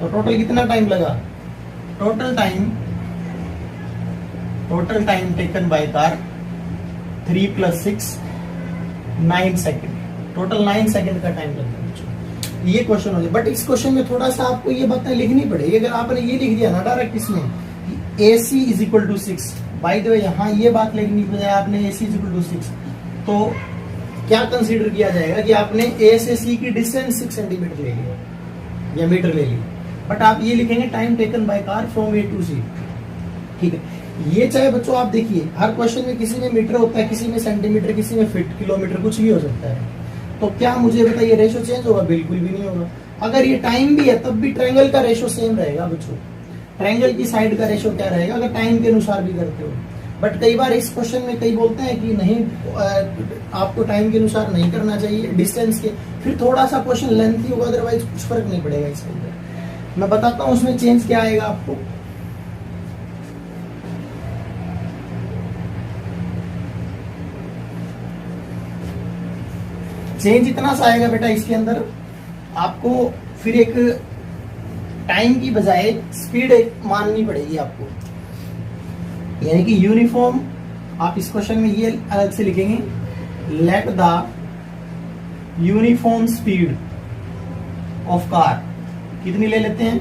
A: तो टोटल कितना टाइम लगा, total time taken by car 3 + 6 9 second, total 9 second का टाइम लगता है। ये क्वेश्चन हो जाए, बट इस क्वेश्चन में थोड़ा सा आपको ये बातें लिखनी पड़ेगी। अगर आपने ये लिख दिया ना डायरेक्ट इसमें AC is equal to 6, by the way यहाँ ये बात लिखने की बजाय आपने AC इज इक्वल टू 6, तो क्या कंसीडर किया जाएगा कि आपने A से C की डिस्टेंस 6 सेंटीमीटर ले लिया या मीटर ले ली, बट आप ये लिखेंगे time taken by car from A to C। ठीक है, ये चाहे बच्चों आप देखिए हर क्वेश्चन में किसी में मीटर होता है, किसी में सेंटीमीटर, किसी में फीट, किलोमीटर, कुछ भी हो सकता है। तो क्या मुझे बताइए रेशो चेंज होगा, बिल्कुल भी नहीं होगा। अगर ये टाइम भी है तब भी ट्रायंगल का रेशो सेम रहेगा बच्चों, ट्रायंगल की साइड का रेशो क्या रहेगा, अगर टाइम के अनुसार भी करते हो। बट कई बार इस क्वेश्चन में कई बोलते हैं कि नहीं, आपको टाइम के अनुसार नहीं करना चाहिए, डिस्टेंस के, फिर थोड़ा सा क्वेश्चन लेंथी होगा, अदरवाइज कुछ फर्क नहीं पड़ेगा इसके अंदर। मैं बताता हूं उसमें चेंज क्या आएगा आपको। चेंज इतना सा आएगा बेटा इसके अंदर, आपको फिर एक टाइम की बजाय स्पीड एक माननी पड़ेगी आपको, यानी कि यूनिफॉर्म। आप इस क्वेश्चन में ये अलग से लिखेंगे, let the uniform speed of car, कितनी ले लेते हैं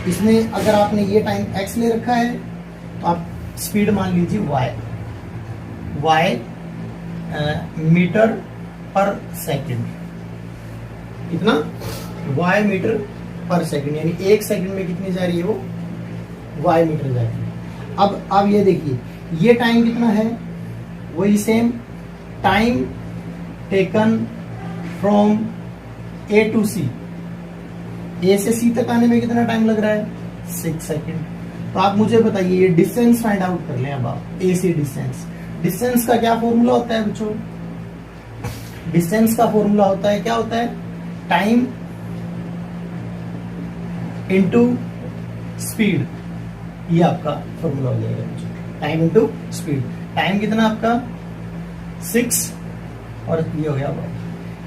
A: इसमें, अगर आपने ये टाइम x ले रखा है तो आप स्पीड मान लीजिए y मीटर पर सेकंड, कितना y मीटर पर सेकंड, यानी 1 सेकंड में कितनी जा रही है वो y मीटर जा रही है। अब ये देखिए ये टाइम कितना है, वही same time taken from A to C, A से C तक आने में कितना टाइम लग रहा है 6 सेकंड। तो आप मुझे बताइए ये डिस्टेंस फाइंड आउट कर लें। अब आप A से डिस्टेंस का क्या फॉर्मूला होता है बच्चों, डिस्टेंस का फॉर्मूला होता है, क्या होता है, टाइम इनटू स्पीड, ये आपका फॉर्मूला हो जाएगा बच्चों, टाइम इनटू स्पीड। टाइम कितना आपका 6 और ये हो गया y,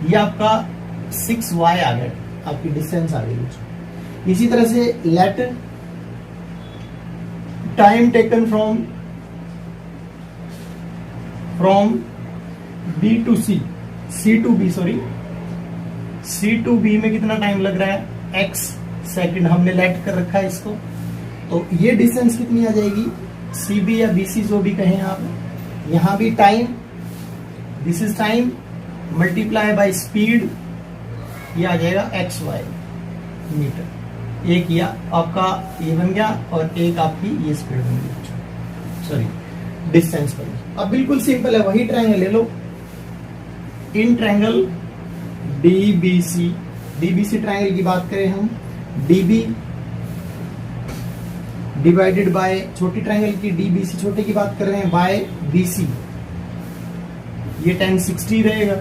A: ये आपका 6y आ गया, आपकी डिस्टेंस आ गई। इसी तरह से let time taken from B to C to B, sorry C to B में कितना टाइम लग रहा है, x सेकंड हमने लेट कर रखा है इसको। तो ये डिस्टेंस कितनी आ जाएगी, CB या BC जो भी कहें आप, यहां भी time, this is time multiply by speed, ये आ जाएगा XY मीटर। एक या आपका ये बन गया और एक आपकी ये स्पीड बन गई, सॉरी डिस्टेंस बन गई। अब बिल्कुल सिंपल है, वही ट्रायंगल ले लो, इन ट्रायंगल DBC ट्रायंगल की बात करें हम, DB डिवाइडेड बाय छोटी ट्रायंगल की DBC छोटे की बात कर रहे हैं बाय BC, ये 1060 रहेगा।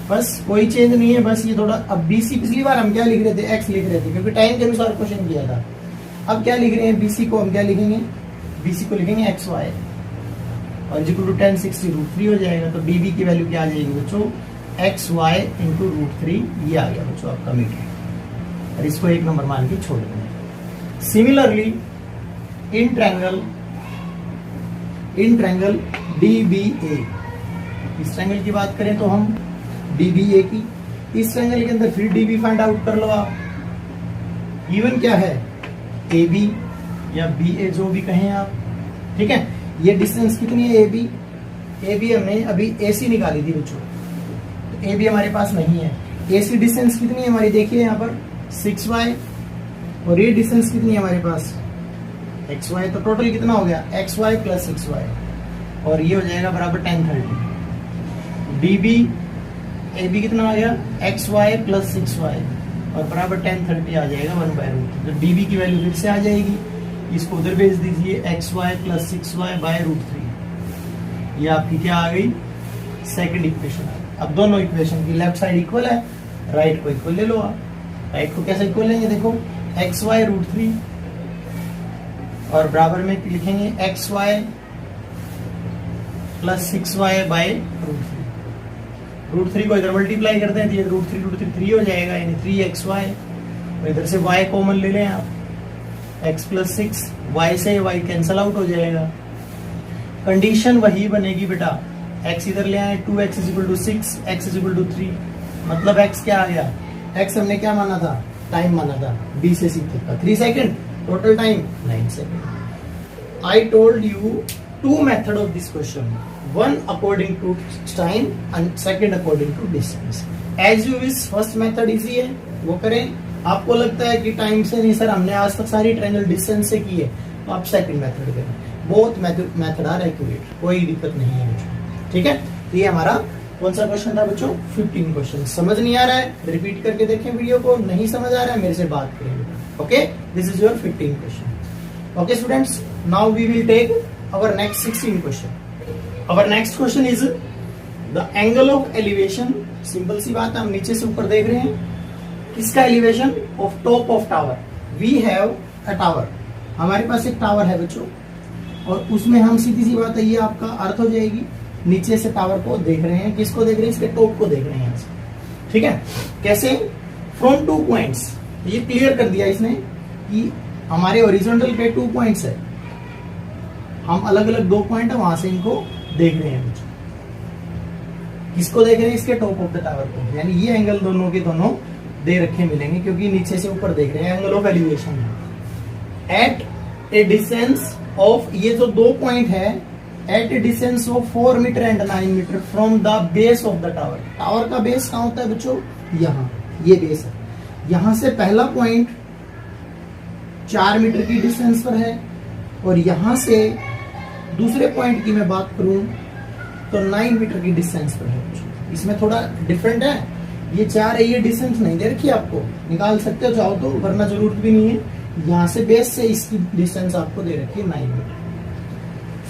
A: बस कोई चेंज नहीं है, बस ये थोड़ा, अब BC पिछली बार हम क्या लिख रहे थे, x लिख रहे थे क्योंकि टाइम के अनुसार क्वेश्चन किया था। अब क्या लिख रहे हैं, BC को हम क्या लिखेंगे, BC को लिखेंगे XY और इक्वल टू 1060 √3 हो जाएगा। तो DB की वैल्यू क्या आ जाएगी बच्चों, XY इंटू √3, ये आ गया बच्चों आपका मीटर, और इसको 1 नंबर मान के छोड़ देंगे। सिमिलरली इन ट्रायंगल DBA, इस ट्रायंगल की बात करें तो हम DBA की, इस ट्रायंगल के अंदर फिर DB फाइंड आउट कर लो आप। इवन क्या है, AB या BA जो भी कहें आप, ठीक है। ये डिस्टेंस कितनी है AB हमने अभी AC निकाली थी बच्चों, तो AB हमारे पास नहीं है। AC डिस्टेंस कितनी है हमारी, देखिए यहाँ पर 6y, और ये डिस्टेंस कितनी है हमारे पास XY, तो टोटल कितना हो गया XY प्लस 6y, और ये हो जाएगा बराबर 1030। DB AB कितना आ गया XY प्लस 6y और बराबर 1030 आ जाएगा 1/√3। तो DB की वैल्यू फिर से आ जाएगी, इसको उधर भेज दीजिए, XY प्लस 6y/√3, ये आपकी क्या आ गई, सेकंड इक्वेशन आ गई। अब दोनों इक्वेशन की लेफ्ट साइड इक्वल है, राइट को इक्वल ले लो आप। राइट को कैसे इक्वल लेंगे, देखो XY√3 और बराबर में लिखेंगे XY प्लस 6y/√3। √3 को इधर मल्टीप्लाई करते हैं तो ये √3 3 हो जाएगा, यानी 3XY, और इधर से y कॉमन ले लें आप, x प्लस 6, y से y कैंसल आउट हो जाएगा। कंडीशन वही बनेगी बेटा, x इधर ले आए, 2x = 6, x = 3, मतलब x क्या आ गया, x हमने क्या माना था, टाइम माना था, b से c तक का 3 second, total time 9 second. I told you 2 method of this question, one according to time and second according to distance. As you wish, first method easy है, वो करें। आपको लगता है कि टाइम से नहीं सर, हमने आज तक सारी ट्रायंगल डिस्टेंस से की है, तो आप सेकंड मेथड करें। बोथ मेथड आर एक्यूरेट, कोई दिक्कत नहीं है बच्चों, ठीक है। तो ये हमारा कौन सा क्वेश्चन था बच्चों, 15 क्वेश्चन। समझ नहीं आ रहा है, रिपीट करके देखें वीडियो को, नहीं समझ आ रहा है मेरे से बात करें, okay. This is your 15 question, okay students. Now we will take our next 16 question. Our next question is the angle of elevation. Simple सी बात है, हम नीचे से ऊपर देख रहे हैं, किसका elevation, of top of tower. We have a tower, हमारे पास एक टावर है बच्चों, और उसमें हम सीधी सी बात है, ये आपका अर्थ हो जाएगी, नीचे से टावर को देख रहे हैं, किसको देख रहे हैं, इसके टॉप को देख रहे हैं यहाँ से, ठीक है। कैसे, फ्रॉम 2 पॉइंट्स, ये क्लियर कर दिया इसने कि हमारे ओरिजेंटल पे 2 पॉइंट्स है, हम अलग अलग 2 पॉइंट है वहां से इनको देख रहे हैं। किसको देख रहे हैं, इसके टॉप ऑफ द टावर को, यानी ये एंगल दोनों के दोनों दे रखे मिलेंगे, क्योंकि नीचे से ऊपर देख रहे हैं, एंगल ऑफ एलिवेशन है। एट ए डिस्टेंस ऑफ, ये जो 2 पॉइंट है, at a distance of 4 metre and 9 metre from the base of the tower. Tower का बेस कहाँ होता है बच्चों, यहाँ, ये बेस है। यहां से पहला पॉइंट 4 मीटर की डिस्टेंस पर है, और यहां से दूसरे पॉइंट की मैं बात करूं तो 9 मीटर की डिस्टेंस पर है। इसमें थोड़ा डिफरेंट है, ये 4 है, ये डिस्टेंस नहीं दे रखी आपको, निकाल सकते हो चाहो तो, वरना जरूरत भी नहीं है। यहां से बेस से इसकी डिस्टेंस आपको दे रखी है 9 metre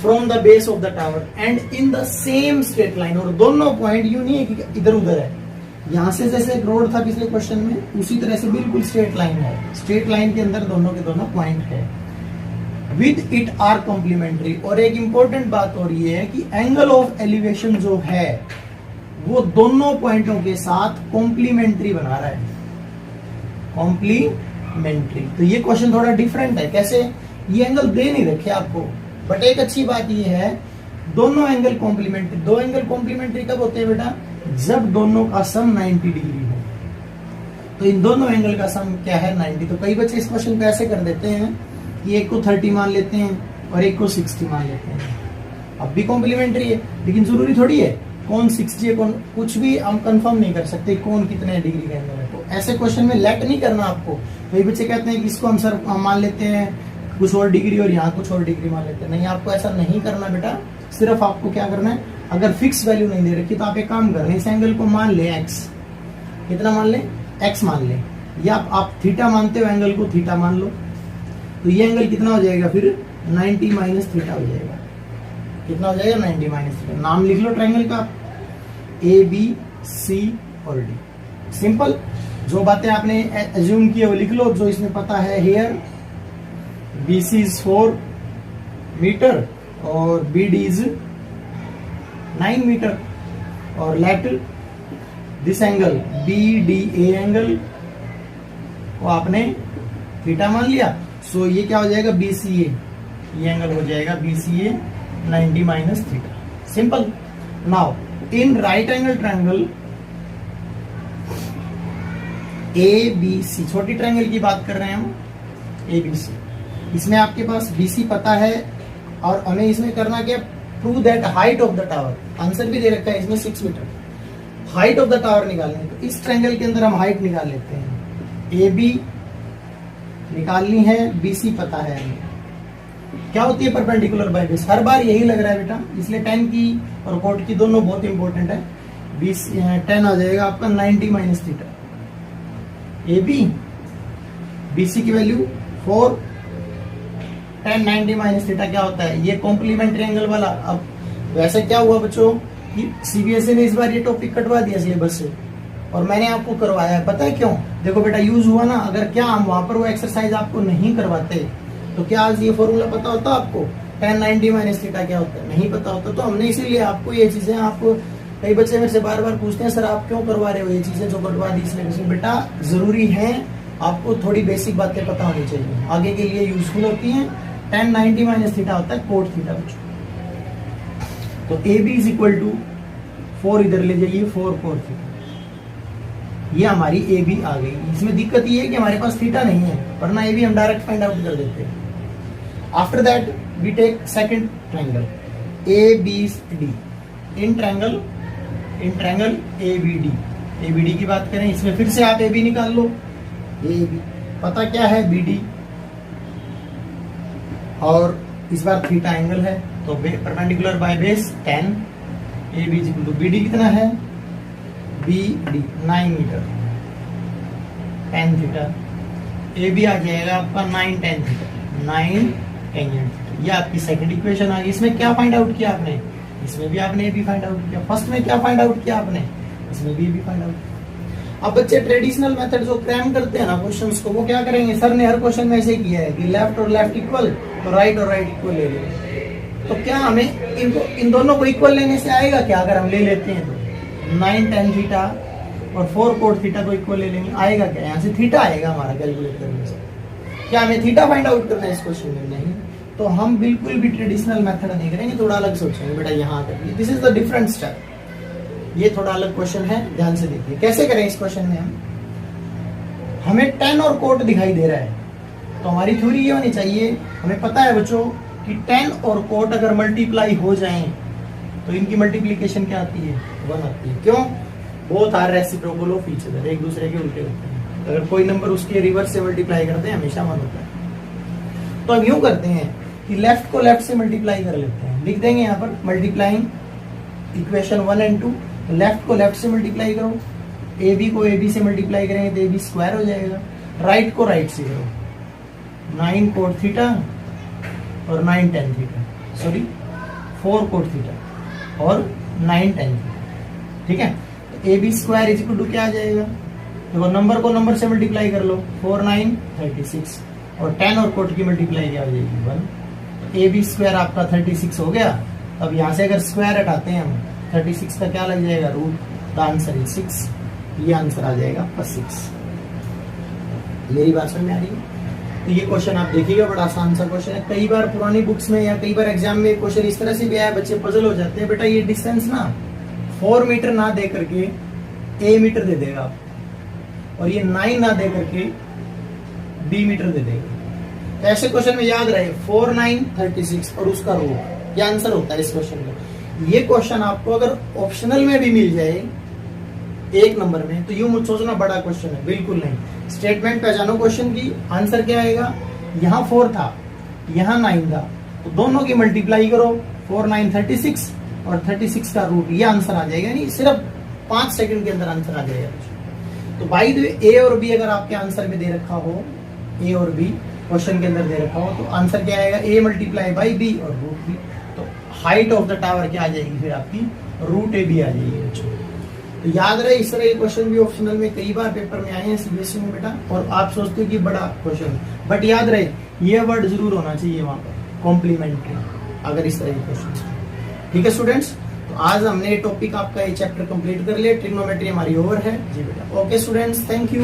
A: from the base of the tower and in the same straight line. और दोनों पॉइंट यूं नहीं है कि इधर उधर है, यहां से जैसे एक रोड था पिछले क्वेश्चन में, उसी तरह से बिल्कुल स्ट्रेट लाइन है, स्ट्रेट लाइन के अंदर दोनों के दोनों पॉइंट है। With it are complementary. और एक इंपॉर्टेंट बात और ये है कि एंगल ऑफ एलिवेशन जो है वो दोनों पॉइंटों के साथ कॉम्प्लीमेंट्री बना रहा है, कॉम्प्लीमेंट्री। तो ये क्वेश्चन थोड़ा डिफरेंट है। कैसे? ये एंगल दे नहीं रखे आपको, बट एक अच्छी बात ये है दोनों एंगल कॉम्प्लीमेंट्री। दो एंगल कॉम्प्लीमेंट्री कब होते हैं बेटा? जब दोनों का सम 90 डिग्री हो। तो इन दोनों एंगल का सम क्या है? 90। तो कई बच्चे इस क्वेश्चन को ऐसे कर देते हैं कि एक को 30 मान लेते हैं और एक को 60 मान लेते हैं। अब भी कॉम्प्लीमेंट्री है, लेकिन जरूरी थोड़ी है कौन 60 है कौन, कुछ भी हम कंफर्म नहीं कर सकते कौन कितने डिग्री के अंदर है। तो ऐसे क्वेश्चन में लेट नहीं करना आपको। कई बच्चे कहते हैं कि इसको हम सर मान लेते हैं कुछ और डिग्री और यहाँ कुछ और डिग्री मान लेते हैं। नहीं, आपको ऐसा नहीं करना बेटा। सिर्फ आपको क्या करना है, अगर फिक्स वैल्यू नहीं दे रखी तो आप एक काम करें, इस एंगल को मान ले x। कितना मान ले? x मान ले। या आप थीटा मानते हो एंगल को, थीटा मान लो। तो ये एंगल कितना हो जाएगा फिर? 90 माइनस थीटा हो जाएगा। कितना हो जाएगा? 90 माइनस थीटा। नाम लिख लो ट्रायंगल का, ए बी सी और डी। सिंपल। जो बातें आपने एज्यूम की है वो लिख लो। जो इसमें पता है, हेयर BC इज 4 मीटर और BD इज 9 मीटर। और let this angle BDA angle को आपने थीटा मान लिया। सो ये क्या हो जाएगा? BCA। ये एंगल हो जाएगा BCA 90 minus theta. Simple. Now in right angle triangle ABC, छोटी ट्रायंगल की बात कर रहे हैं हम, ABC। इसमें आपके पास BC पता है और हमें इसमें करना क्या? Prove that height of the tower. Answer भी दे रखा है इसमें 6 metre. Height of the tower निकालनी है, तो इस ट्रायंगल के अंदर हम हाइट निकाल लेते हैं। AB निकालनी है, BC पता है हमें। क्या होती है परपेंडिकुलर बाय बेस? हर बार यही लग रहा है बेटा, इसलिए tan की और cot की दोनों बहुत इंपॉर्टेंट है। 10 आ जाएगा आपका 90 माइनस थीटा। AB BC की वैल्यू 4, tan 90 माइनस थीटा क्या होता है? ये कॉम्प्लीमेंट्री एंगल वाला। अब वैसे क्या हुआ बच्चों कि CBSE ने इस बार ये टॉपिक कटवा दिया सिलेबस से, और मैंने आपको करवाया है। पता है क्यों? देखो बेटा, यूज हुआ ना। अगर क्या हम वहां पर वो एक्सरसाइज आपको नहीं करवाते तो क्या आज ये फॉर्मूला पता होता आपको? tan 90 माइनस थीटा क्या होता है? नहीं पता होता। तो हमने इसीलिए आपको ये चीजें, आपको कई बच्चे मेरे से बार बार पूछते हैं सर आप क्यों करवा रहे हो ये चीजें जो करवा दी सिलेबस में। बेटा जरूरी है, आपको थोड़ी बेसिक बातें पता होनी चाहिए, आगे के लिए यूजफुल होती हैं। tan 90 माइनस थीटा होता है cot थीटा बच्चों। तो AB इज इक्वल टू 4, इधर ले जाइए, 4 cot थीटा। ये हमारी AB आ गई। इसमें दिक्कत ये है कि हमारे पास थीटा नहीं है, वरना AB हम डायरेक्ट फाइंड आउट कर देते हैं। After that we take second triangle ABD। In triangle ABD की बात करें, इसमें फिर से आप AB निकाल लो। AB पता क्या है? BD, और इस बार थीटा एंगल है तो perpendicular by base tan। AB is equal to BD कितना है? BD 9 metre, tan theta. AB आ जाएगा आपका 9 tan थीटा, 9 टेंजेंट थीटा। ये आपकी सेकंड इक्वेशन आ गई। इसमें क्या फाइंड आउट किया आपने? इसमें भी आपने AB फाइंड आउट किया। फर्स्ट में क्या फाइंड आउट किया आपने? इसमें भी AB फाइंड आउट किया। अब बच्चे ट्रेडिशनल मेथड जो क्रैम करते हैं ना क्वेश्चंस को, वो क्या करेंगे? सर ने हर क्वेश्चन में ऐसे किया है कि लेफ्ट और लेफ्ट इक्वल तो राइट और राइट इक्वल ले लेंगे। तो क्या हमें इनको इन दोनों को इक्वल लेने से आएगा क्या? अगर हम ले लेते हैं तो 9 tan थीटा और 4 cot थीटा को इक्वल ले लेंगे, आएगा क्या? यहाँ से थीटा आएगा हमारा कैलकुलेट करने से। क्या हमें थीटा फाइंड आउट करना है इस क्वेश्चन में? नहीं। तो हम बिल्कुल भी ट्रेडिशनल मेथड नहीं करेंगे, थोड़ा अलग सोचेंगे। बेटा यहाँ करिए, this is the different step. ये थोड़ा अलग क्वेश्चन है, ध्यान से देखिए कैसे करें। इस क्वेश्चन में हमें tan और cot दिखाई दे रहा है, तो हमारी थ्योरी ये होनी चाहिए, हमें पता है बच्चों कि tan और cot अगर मल्टीप्लाई हो जाएं तो इनकी मल्टीप्लीकेशन क्या आती है? 1 आती है। क्यों? Both are reciprocal of each other, एक दूसरे के उल्टे होते हैं। अगर कोई नंबर उसके रिवर्स से मल्टीप्लाई करते हैं हमेशा 1 होता है। तो हम यूं करते हैं कि लेफ्ट को लेफ्ट से मल्टीप्लाई कर लेते हैं। लिख देंगे यहाँ पर मल्टीप्लाइंग इक्वेशन 1 and 2। लेफ्ट को लेफ्ट से मल्टीप्लाई करो, AB को AB से मल्टीप्लाई करेंगे तो AB स्क्वायर हो जाएगा। राइट को राइट से करो, 9 cot थीटा और 9 tan theta, sorry 4 cot theta और 9 tan थीटा। ठीक है, तो AB square is equal to क्या आ जाएगा? देखो नंबर को नंबर से मल्टीप्लाई कर लो, 4 9 36, और tan और cot की मल्टीप्लाई क्या हो जाएगी? 1। ए बी स्क्वायर आपका 36 हो गया। अब यहाँ से अगर स्क्वायर हटाते हैं हम 36 का क्या लग जाएगा रूट, द आंसर इज 6। ये आंसर आ जाएगा आपका 6। मेरी बात समझ में आ रही है? तो ये क्वेश्चन आप देखिएगा, बड़ा आसान सा क्वेश्चन है। कई बार पुरानी बुक्स में या कई बार एग्जाम में क्वेश्चन इस तरह से भी आया, बच्चे पजल हो जाते हैं। बेटा ये डिस्टेंस ना 4 मीटर ना दे करके ए मीटर दे देगा, और ये 9 ना दे करके बी मीटर दे देगा। तो ऐसे क्वेश्चन में याद रहे 4 9 36 और उसका रूट, ये आंसर होता है इस क्वेश्चन का। ये क्वेश्चन आपको अगर ऑप्शनल में भी मिल जाए 1 नंबर में, तो यूं मत सोचना बड़ा क्वेश्चन है, बिल्कुल नहीं। स्टेटमेंट पहचानो क्वेश्चन की, आंसर क्या आएगा, यहाँ 4 था, यहाँ 9 था, तो दोनों की मल्टीप्लाई करो, 4 9 36 और 36 का रूट, ये आंसर आ जाएगा। नहीं सिर्फ 5 सेकंड के अंदर आंसर आ जाएगा। तो बाई द वे ए और बी अगर आपके आंसर में दे रखा हो, ए और बी क्वेश्चन के अंदर दे रखा हो, तो आंसर क्या आएगा, ए मल्टीप्लाई बाई बी और रूट बी। तो हाइट ऑफ द टावर क्या आ जाएगी फिर आपकी, रूट ए बी आ जाएगी बच्चों। तो याद रहे इस तरह के क्वेश्चन भी ऑप्शनल में कई बार पेपर में आए हैं सीबीएसई में बेटा, और आप सोचते हो कि बड़ा क्वेश्चन, बट याद रहे ये वर्ड जरूर होना चाहिए वहां पर, कॉम्प्लीमेंट्री, अगर इस तरह के क्वेश्चन। ठीक है स्टूडेंट्स, तो आज हमने ये टॉपिक आपका ये चैप्टर कंप्लीट कर लिया, ट्रिग्नोमेट्री हमारी ओवर है जी बेटा। Okay students, thank you.